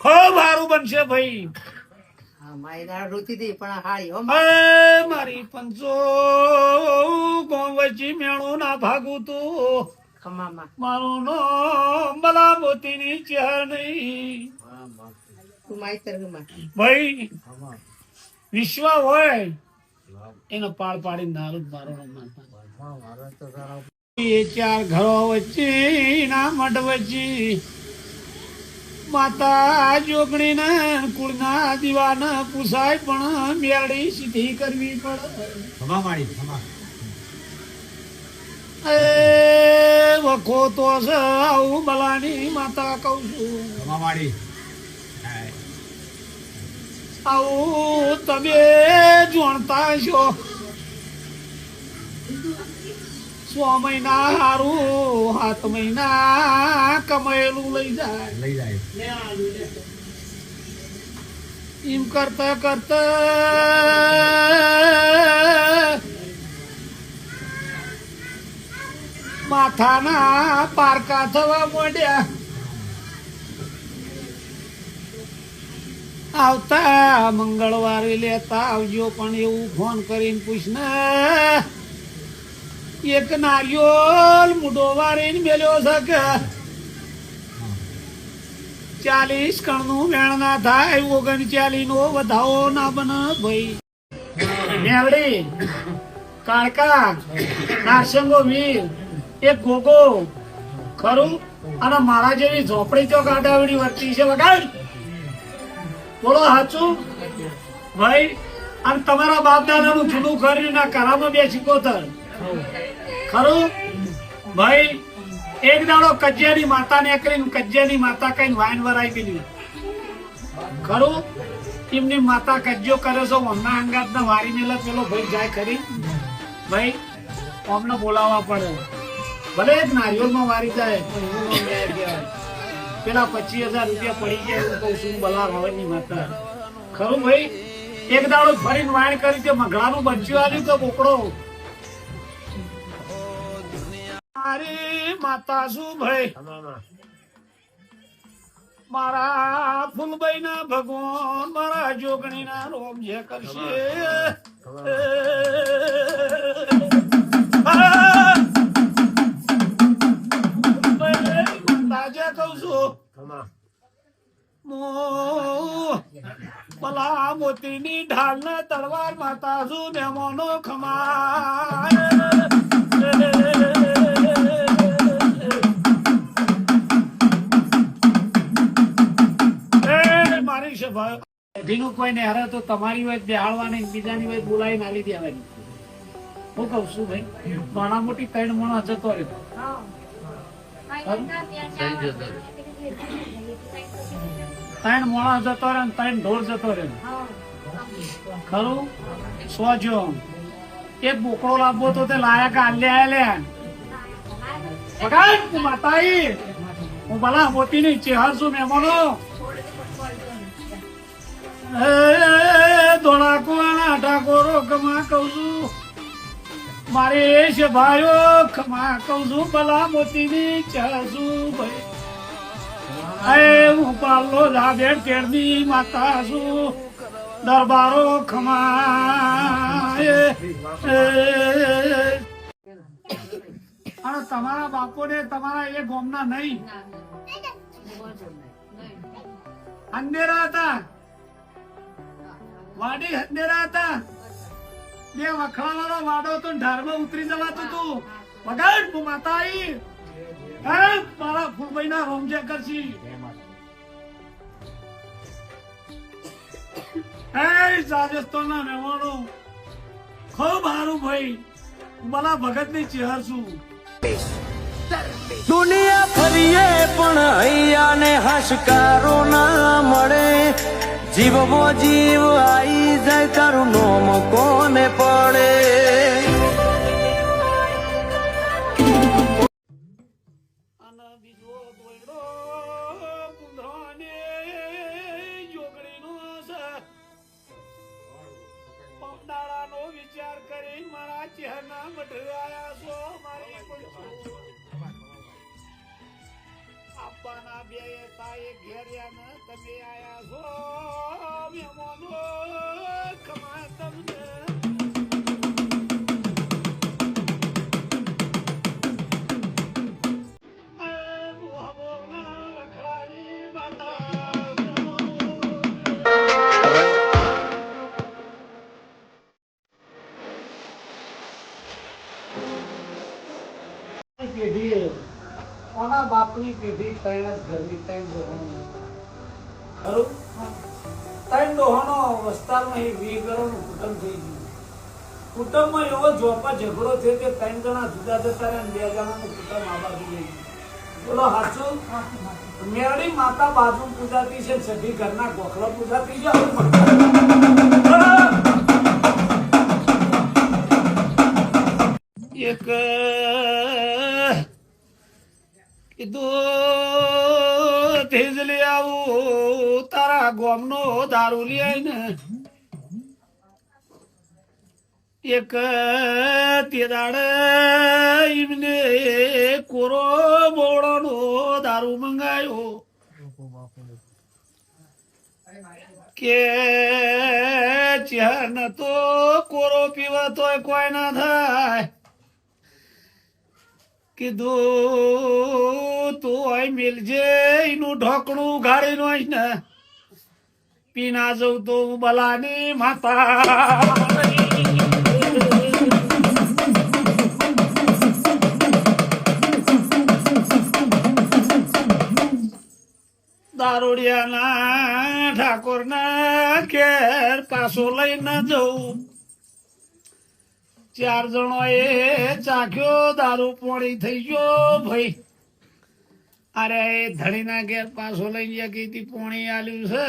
ખૂબ સારું બનશે ભાઈ મારી પંચો ગોમ વચ્ચે મેળો ના ભાગું તું મારું નામ બલા મોતીની ચહેર નહીં ભાઈ વિશ્વ હોય એનો પાડ પાડી નારું મારો એ 4 ઘરો વચ્ચે ના મઢ વચ્ચે માતા જોગણી ના કુળના દીવાના પૂછાય પણ મેળી સીધી કરવી પડે ખમા માડી ખમા. એ વખો તો છે આવું બલાની માતા કહું છું ખમા માડી. આવું તમે જાણતા છો 6 મહિના હારું 7 મહિના કમાયેલું લઈ જાય લઈ જાય. એમ કરતા કરતા માથાના પારકા થવા માંડ્યા આવતા મંગળવારે લેતા આવજો પણ એવું ફોન કરીને પૂછને એક નારિયોલ મુઢો વારીને મેલ્યો છે કે 40 કણનું વેણ ના થાય 39 નો વધાવો ના બને ભાઈ મેલડી કાળકા નારસંગો વીર એક ગોગો ખરું અને મારા જેવી ઝોપડી તો ગાડાવડી વર્તી છે વગાડ બોલો સાચું ભાઈ અને તમારા બાપ દાદાનું જૂનું ઘર ના કરામાં 2 સિકોતર ખરું ભાઈ એક દાડો કજિયાની માતા ને કરીને કજિયાની માતા કઈ વાઈન વરાઈ ગઈ ખરું એમની માતા કજ્જો કરે છે હમણાં અંગાત ના વારી મેલા પેલો ભાઈ જાય ખરી ભાઈ અમને બોલાવવા પડે ભલે એક નારિયોલમાં વારી જાય પણ એવું ન ન્યાય કહેવાય પેલા 25,000 રૂપિયા પડી ગયા એવું કહું છું બલા ભવનની માતા ખરું ભાઈ એક દાડો ફરીને વાઈન કરી તે મગળાનું બચ્ચું આવ્યું તો બોકડો મારી માતા શું ભાઈ મારા ફૂલભાઈ ના ભગવાન મારા જોગણી ના રોમ જે કરશે તાજે કઉ છું ભલા મોતીની ઢાલ ના તલવાર માતા શું મહેમાનો ખમાય મારી સભા અઢીનું કોઈ ને હરે તો તમારી હોય બેહાડવાની બીજાની હોય બોલાવી નાલી દેવાની હું કઉ છું ભાઈ નાના મોટી 3 મણો જતો રહ્યો 3 મણો જતો રહ્યો 3 ઢોળ જતો રહ્યો ખરું સોજો એક બોકડો લાવવો તો તે લાયક આલ્યા વગાડ માતાઈ હું ભલા મોતીની ચેહર છું મહેમાનો ધોળાકુવાના ઠાકોરો ખમા કઉ છું મારે છે ભાઈઓ ખમા કઉ છું ભલા મોતીની ચાસુ ભાઈ હું પાલો જાબે તેડની માતા છું દરબારો ખમા અને તમારા બાપો ને તમારા એ ગોમના નહીં અંધેરા હતા, વાડી અંધેરા હતા. બે વખવાવાળો વાડો તો ઢારમાં ઉતરી જવાતું તું. વગાડ માતા આઈ. હે મારા ફૂલભાઈ ના રોમજે કરશી. હે રાજસ્થાન ના રહેવાનો ખૂબ સારું ભાઈ. બલા ભગત ની ચેહર છું. દુનિયા ફરીએ પણ હૈયાને હસકારો ના મળે. જીવવો જીવ આઈ જાય તારું નોમ કોને પડે. અને બીજો દોયડો કુંધરાને જોગણીનો છે. પમદાડાનો વિચાર કરી મારા ચહેરના મઢવાયા છો. મારી પંચો આપવાના બે તાએ ઘેર્યા ને તમે આયા છો. મહેમાનો ખમા તમને. પેઢી કોના બાપની પેઢી ત્રણ જ ઘરની ત્રણ ડોહાનો. ખરું? ત્રણ ડોહાનો વસ્તારમાં એક 20 ઘરોનું કુટુંબ થઈ ગયું. કુટુંબમાં એવો જોપા ઝઘડો થયો કે 3 જણા જુદા જતા રહ્યા અને 2 જણાનું કુટુંબ આ બાજુ ગઈ. બોલો સાચું? મેળી માતા બાજુ પૂજાતી છે, સધી ઘરના ગોખલા પૂજાતી છે. એક કીધું તેજ લઈ આવું તારા ગોમનો દારૂ લઈ આવીને. એક તે દાડે એમને કોરો બોળાનો દારૂ મંગાયો કે ચહેર તો કોરો પીવા તોય કોઈ ના થાય. કીધું તું અહીં મિલજે એનું ઢોકણું ગાડી નો ને પીના જવું તો બલાની માતા. દારૂડિયાના ઠાકોરના ઘેર પાછો લઈને જવું. 4 જણો એ ચાખ્યો દારૂ પોણી થઈ ગયો ભાઈ. અરે ધણીના ઘેર પાછો લઈ ગયા કીધી પોણી આલ્યું છે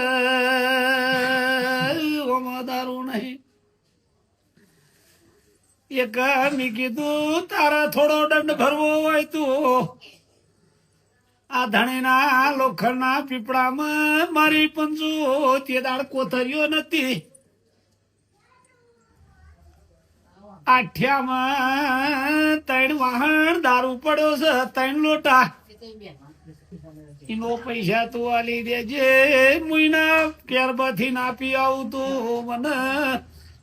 ઓમાં દારૂ નહીં. એક મેં કીધું તારા થોડો દંડ ભરવો હોય તું આ ધણીના લોખંડના પીપળામાં મારી પંચો તે દાડ કોથરીઓ નથી. આઠિયામાં 3 વાહણ દારૂ પડ્યો છે, 3 લોટા. એનો પૈસા તું આલી દેજે. મુઈના કેરબાથી ના પી આવું તું મને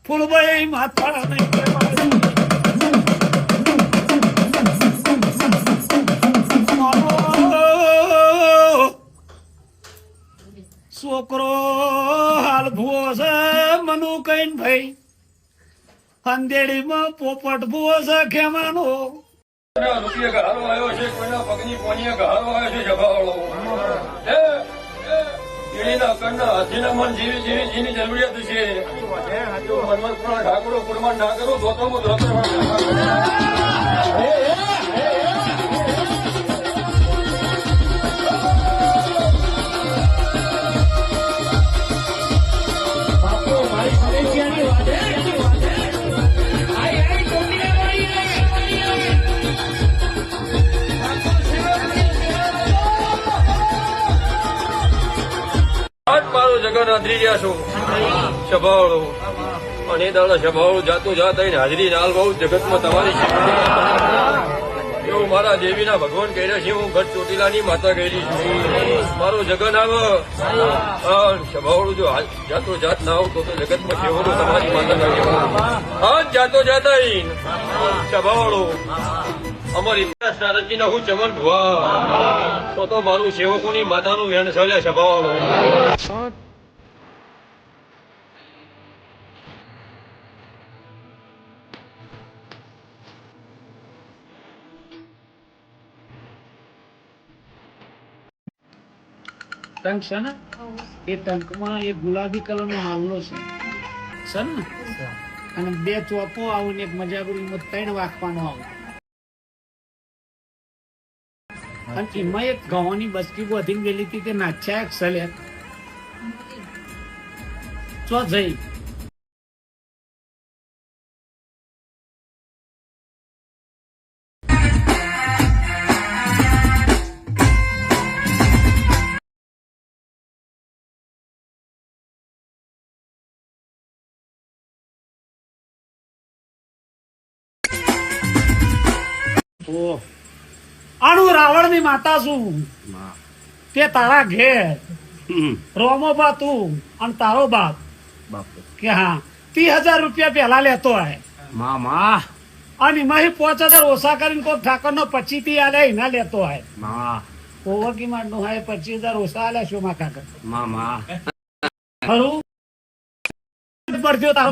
ફૂલભાઈ માથા નહીં કહેવાય. છોકરો હાલ ભૂવો છે મનુ કઈ ભાઈ. અંધેડીમાં પોપટ ભૂવો છે ખેમાનો. રૂપિયા ગહારો આવ્યો છે, કોઈના પગની પોનીએ ગહારો આવ્યો છે. જભાવાળો કીડીના કણના હાથીના મન જેવી જેની જરૂરિયાત છે. મનમત ઠાકોરો કુરમાન ઠાકોરો ધોતોમાં ધોતર. મારો જગન હાજરી રહ્યા છો સભાવાળો. અને દાદા સભાવાળો જાતો જાત આવીને હાજરી નાલ બહુ જગતમાં તમારી છે એવું મારા દેવીના ભગવાન કહી રહ્યા છે. હું ગઢ ચોટીલાની માતા કહેલી છું. મારો જગન આવે સભાવાળું જો જાતો જાત ના આવતો તો જગતમાં કેવો તમારી માતા કહી. હા જાતો જાત આવીને સભાવાળો અમારી રચીને હું ચમન ભુવા તો મારું સેવકોની માતાનું વેણ ચાલે સ્વભાવ ટંક છે ને એ ટંકમાં એક ગુલાબી કલર નો હાલનો છે ને અને બે ચોપો આવું ને એક મજાગુરીમાં 3 વાગવાનો આવે અને એમાં એક ઘઉંની બસકી બોધીને ગયેલી હતી તે નાચ્યા એક સલે ચો જઈ આનું રાવણ ની માતા છું તે તારા ઘેર રોમો બા તું અને તારો બાપ કે હા 30,000 રૂપિયા પેલા લેતો હે મામા અને એમાં 5,000 ઓછા કરીને કોઈ ઠાકોર નો 25 થી આલે એના લેતો હે ઓવર કી માં નો હે 25,000 ઓછા આલે શું માં કાકા મામા ખરું પડ્યો તારો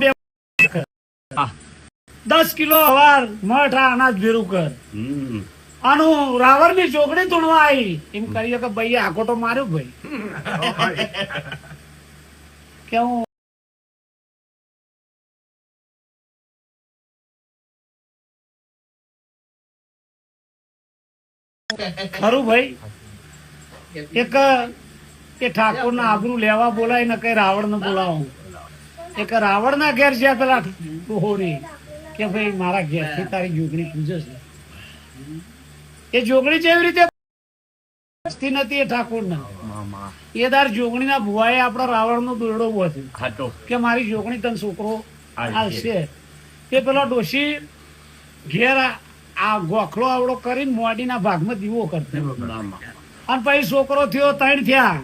10 કિલો હવાર મઠ અનાજ ભેરું કર આનું રાવણ ની ચોકડી ધૂણવા આવી એમ કરીએ કે ભાઈ આખો તો માર્યો ભાઈ કે હું ખરું ભાઈ એક એ ઠાકોર ના આબરૂ લેવા બોલાય ને કઈ રાવણ ને બોલાવું એક રાવણ ના ઘેર છે પેલા હોરી કે ભાઈ મારા ઘેર થી તારી જોગણી પૂજે છે એ જોગણી જેવી રીતે નથી એ ઠાકોર ના એ દાર જોગણી ના ભુવાએ આપડા રાવણ નો દોરડો બોધ્યો કે મારી જોગણી તને છોકરો આવશે તે પેલા ડોશી ઘેર આ ગોખલો આવડો કરીને મોડી ના ભાગમાં દીવો કરતો અને પછી છોકરો થયો 3 થયા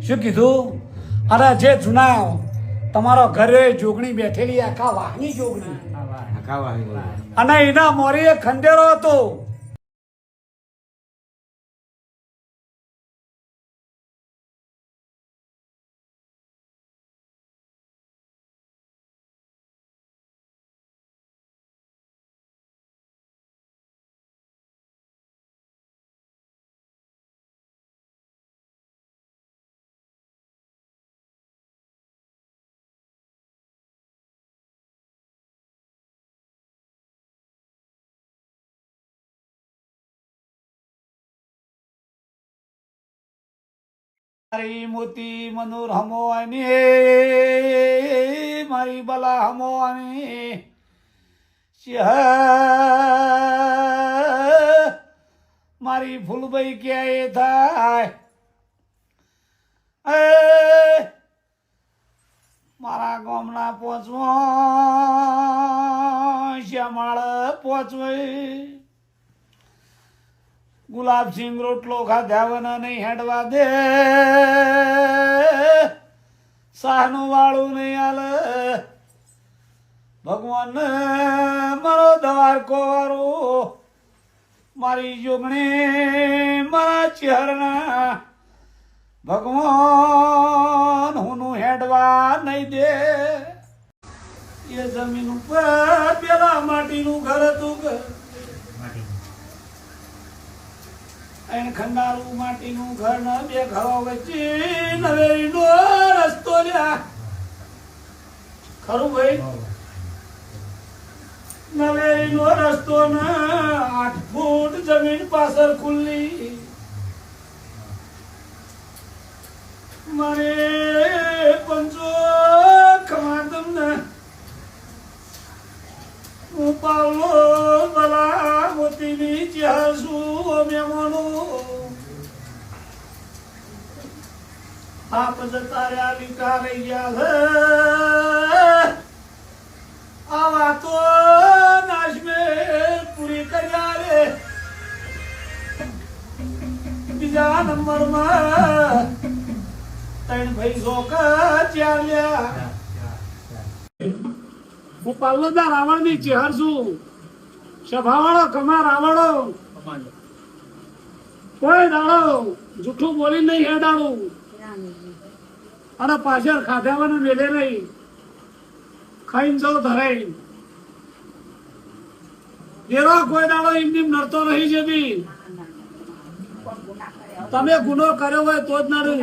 શું કીધું અરે જે જૂના તમારો ઘરે જોગણી બેઠેલી આખા વાહની જોગણી અને એના મોરી ખંડેરો હતો મારી મોતી મનુર હમોવાની મારી બલા હમોવાની મારી ફૂલભાઈ ક્યાંય થાય મારા ગામના પહોંચવો શ્યામાળ પહોંચવે ગુલાબસિંહ રોટલો ખાધ્યાવના નહીં હેડવા દે સાહનું વાળું નહીં હાલે ભગવાન મારો દવારકો વાળો મારી જોગણી મારા ચહેરના ભગવાન હું હેડવા નહીં દે એ જમીન ઉપર પેલા માટીનું ઘર હતું ઘર એને ખંડારું માટીનું ઘર ને 2 ઘરો વચ્ચે નવેરીનો રસ્તો લ્યા ખરું ભાઈ નવેરીનો રસ્તો ને 8 ફૂટ જમીન પાછળ ખુલ્લી મારે પંચો ખમાતમ ને હું પાવલો બલા મોતીની ચાસુ મેમણો આપ જતા રહ્યા લીકા રહી ગયા છે આ વાતો નાશમે પૂરી કર્યા રે બીજા નંબરમાં 3 ભાઈ જોકા ચાલ્યા હું પાલ્લોદના રાવણની ચેહર છું. સભાવાળો કમા રાવણો કોઈ દાડો જૂઠું બોલી નહીં હેડાડું અને પાછળ ખાધાવાને મેલે નહીં ખાઈને જવું ધરાઈ એરો કોઈ દાડો એમની નડતો રહી જતી. તમે ગુનો કર્યો હોય તો જ નડું.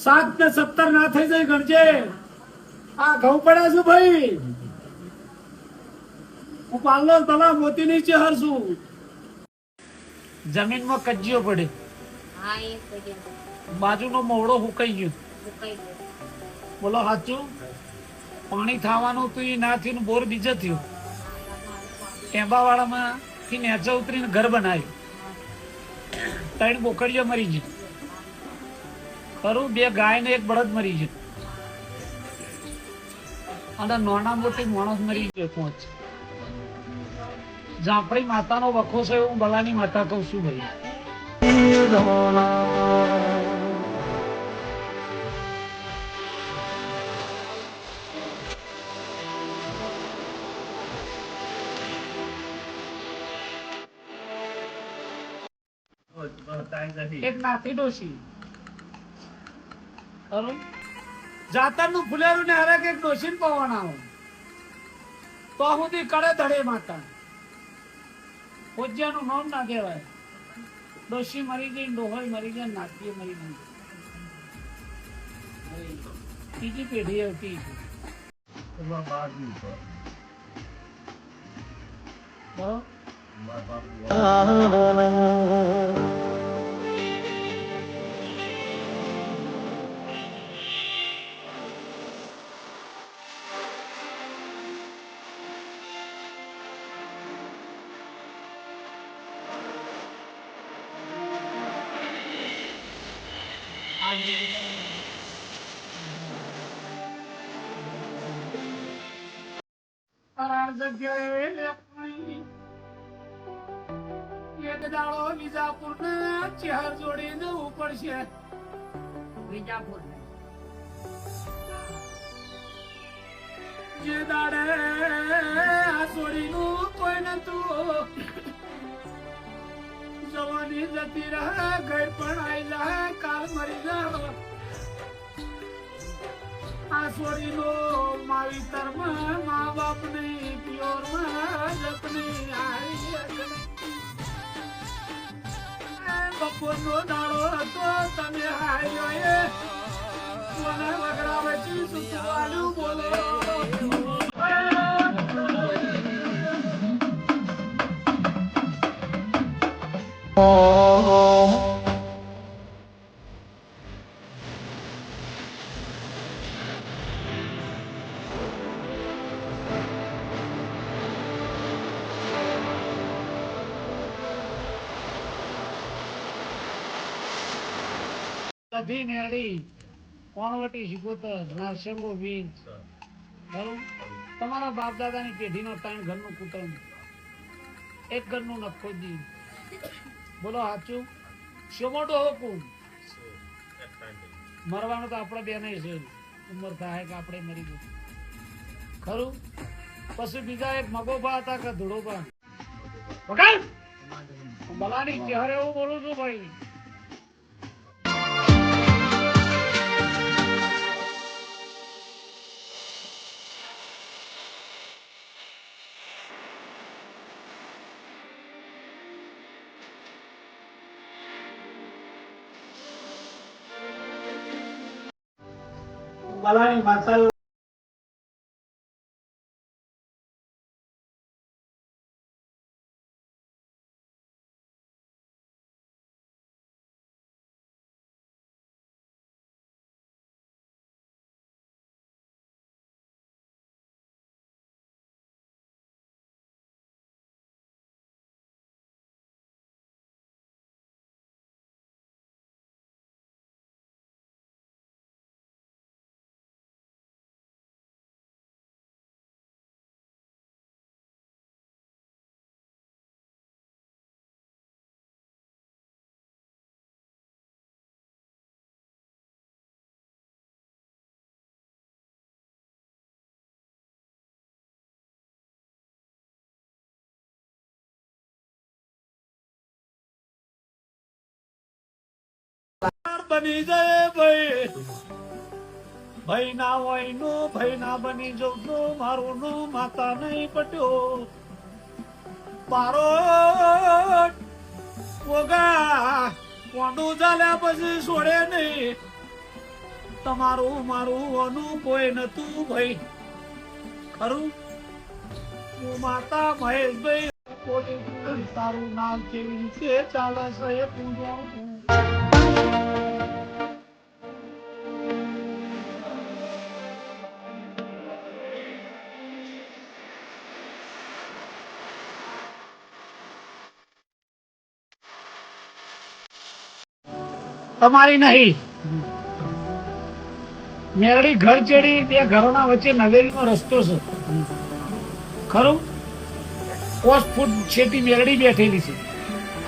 7 ને 17 ના થઈ જાય ગણજે. આ ઘઉં પડ્યા છું ભાઈ. હું પાલ્લો તલા મોતીની ચેહર છું. જમીનમાં કજ્જીઓ પડે, બાજુનો મોવડો હુકાઈ ગયો. બોલો સાચું? પાણી થવાનું તું એ ના થયું, બોર બીજે થયું. ટેંબા વાળામાં થી નેચા ઉતરીને ઘર બનાવ્યું. 3 બોકડીઓ મરી ગઈ. ખરું? 2 ગાય ને 1 બળદ મરી ગયું. અને નાના મોટી માણસ મરી ગયો 5. જાફરી માતાનો વખો છે, હું બલાની માતા કહું છું ભાઈ. એક નાથી ડોશી ખરું? જાતરનું ફુલેરું ને હરેક એક ડોશી પવાના હોય તો સુધી કડે ધડે માતા. પૂજ્યનું નામ ના કહેવાય. ડોશી મરી ગઈ, ડોહોય મરી ગયા, નાતીએ મરી ગઈ. ત્રીજી પેઢી હતી. એક દાડો વિજાપુર ના ચેહર જોડી જવું પડશે. વિજાપુર જે દાડે આ છોડીનું કોઈ નતું. જવાની જતી રહે, ઘર પણ આઈ જાય, કાલ મરી જાય. આ છોડીનો માવીતરમાં મા બાપ ની પિયોર માં જપની હારી અગની. બપોરનો દાડો હતો, તમે હાર્યો એ મને વગડા વચ્ચે સુતવાડ્યું. બોલો બધી નેરડી કોણવટી શીખોતર નારસંગો વીજ. બરોબર? તમારા બાપ દાદાની પેઢીનો 3 ઘરનું કુટુંબ, 1 ઘરનું નખોદી. બોલો સાચું? શોમોટો હોકું મરવાનું તો આપણે બે નહીં છે. ઉંમર થાય કે આપણે મરી ગયું. ખરું? પછી બીજા એક મગોબા હતા કે ધૂળોબા. બલાની ચહેરે એવું બોલું છું ભાઈ. બલાની માતા બની જાય ભાઈ, ભાઈ ના હોય નો ભાઈ ના બની જવું તો મારું નો માતા નહીં પટ્યો, મારો ઓગા કોંડું ચાલ્યા પછી છોડે નહીં, તમારું મારું ઓનું કોઈ નતું ભાઈ, ખરું? હું માતા મહેશભાઈ તારું નામ કેવી રીતે ચાલે છે એ પૂછવાનું. તમારી નહીં, મેરડી ઘર ચડી બે ઘરોના વચ્ચે નવેલીનો રસ્તો છે, ખરું? 5 ફૂટ છેટી મેરડી બેઠેલી છે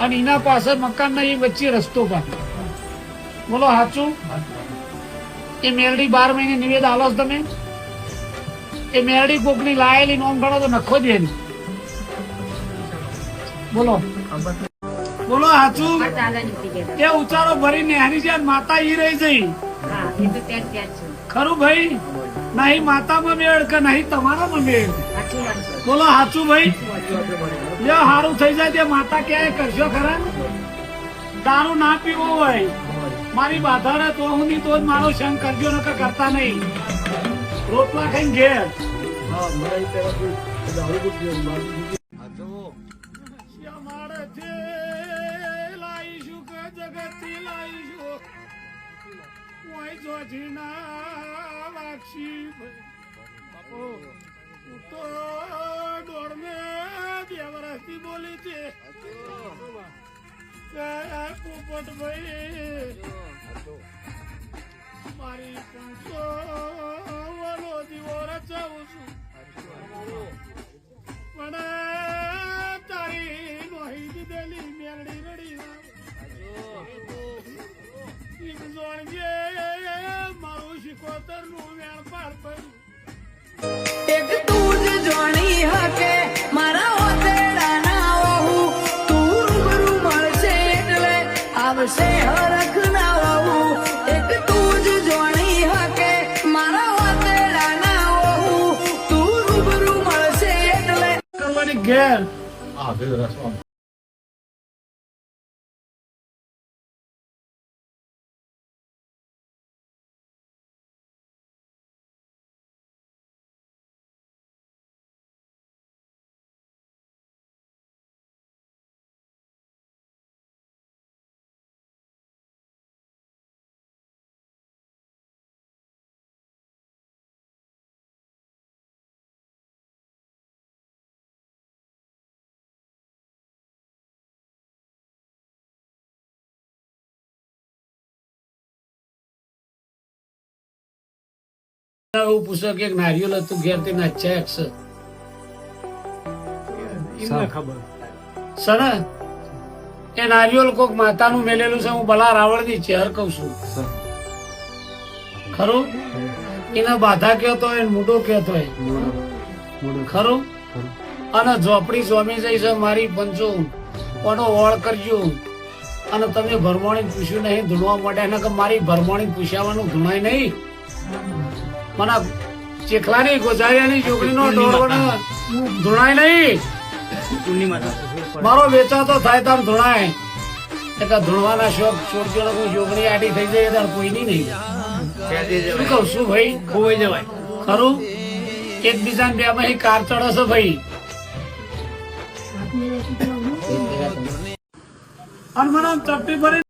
અને એના પાસે મકાનના એ વચ્ચે રસ્તો પણ. બોલો સાચું? એ મેરડી 12 મહિને નિવેદ આલો છો તમે? એ મેરડી કોકની લાયેલી નોમ ગણો તો નખો દે એની. બોલો બોલો સાચું? તે ઉચારો ભરી નેહરી છે માતા ઈ રહી જઈ, ખરું ભાઈ? નહીં માતામાં મેળ કે નહીં તમારામાં મેળ? બોલો સાચું ભાઈ? જો સારું થઈ જાય તે માતા ક્યાંય કરશો ખરા? દારૂ ના પીવો હોય, મારી બાધા તો હું તો જ મારો સંગ કરજો ન કરતા નહીં. રોટલા ખાઈને ઘેર લાઈશું કે જગતથી લાઈશું કોઈ જોજી ના લાગશી બાપો. હું તો દોડને 2 વર્ષથી બોલી છે પોપટભાઈ મારી પાંચસો વલો દીવો રચાવું છું, પણ તારી નોહી દીધેલી મેરડી રડી જોણજે મારું શિકોતર નું વેણ પાડ પડ્યું. એક તું જ જોણી હકે મારા ઓતેડાના વહુ, તું રૂબરૂ મળશે એટલે આવશે હરખ ના વહુ. એક તું જ જોણી હકે મારા ઓતેડાના વહુ, તું રૂબરૂ મળશે એટલે કરવાની ઘેર એવું પૂછો કે નારિયેલ હતું ઘેર તે નાચ્યા છે એમને ખબર. સને એ નારિયેલ કોક માતાનું મેલેલું છે. હું ભલા રાવણ ની ચેર કઉ છું, ખરું? એને બાધા કહેતો હોય, મૂડો કહેતો હોય, ખરું? અને ઝોપડી સ્વામી જઈ છે મારી પંચો કોનો વળ કરજો. અને તમે ભરમોણી પૂછ્યું નહીં ધૂણવા માટે, કે મારી ભરમોણી પૂછાવાનું ધૂણાય નહીં. મને ચેખલાની ગોજારિયાની છોકરીનો ડોળવાનો ધૂણાય નહીં. મારો વેચાતો થાય તાર ધૂણાય. એટલે ધૂણવાના શોખ છોડજો ને કોઈ જોગણી આડી થઈ જાય તાર કોઈની નહીં. શું કઉ છું ભાઈ? ખોવાઈ જવાય, ખરું? એકબીજાને બે માં કાર ચડો છો ભાઈ. અને મને ચપટી ભરી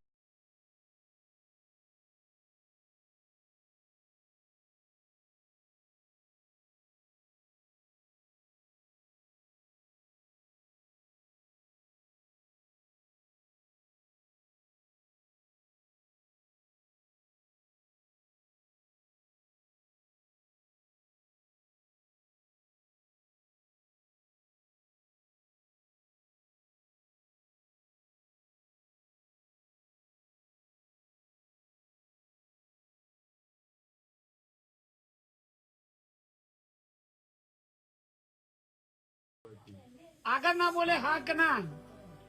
આગળ ના બોલે હાક ના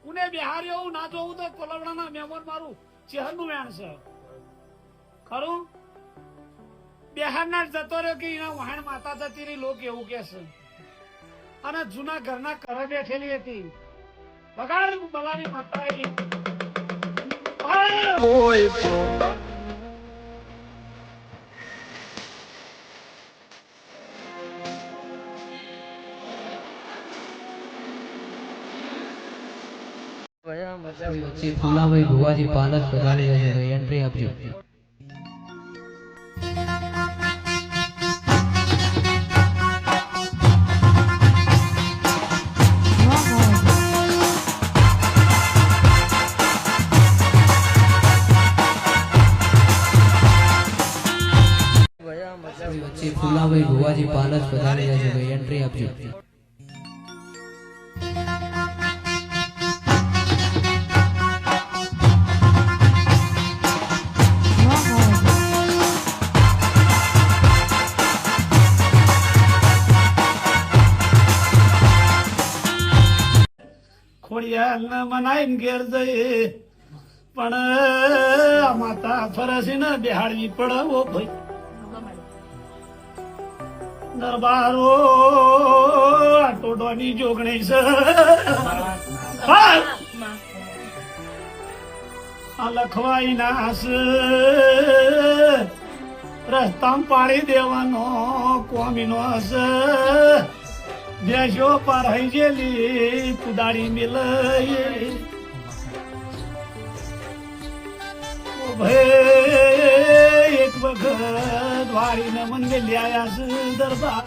ઉને બિહારી એવું ના જોવું તો કોલવડાના મહેમાન મારું ચહેરનું વેણ છે. ખરું બિહારના જતો રહ્યો કે એના વાહન માતા જતી રહી લોક એવું કે છે અને જૂના ઘરના ઘરે બેઠેલી હતી બગાડ બલાની માતા આવી. વચ્ચે ફુલાભાઈ ભુવાજી પાલસ પધારી રહ્યા છે ભાઈ એન્ટ્રી આપજો. વચ્ચે ફુલાભાઈ ભુવાજી પાલસ પધારી રહ્યા છે ભાઈ એન્ટ્રી આપજો. ખોડિયાલ ને મનાઈને ઘેર જઈએ પણ આ માતા ફરસી ને બેહાડવી પડે ઓ ભાઈ દરબારો આ ટોડોની જોગણી છે આ લખવાઈ નાસ રસ્તામાં પાડી દેવાનો કોમીનો હશે દેશો પર હઈ ગયેલી કુદાડી મિલઈ ભાઈ એક વખત વાળીને મને લ્યાયા છે દરબાર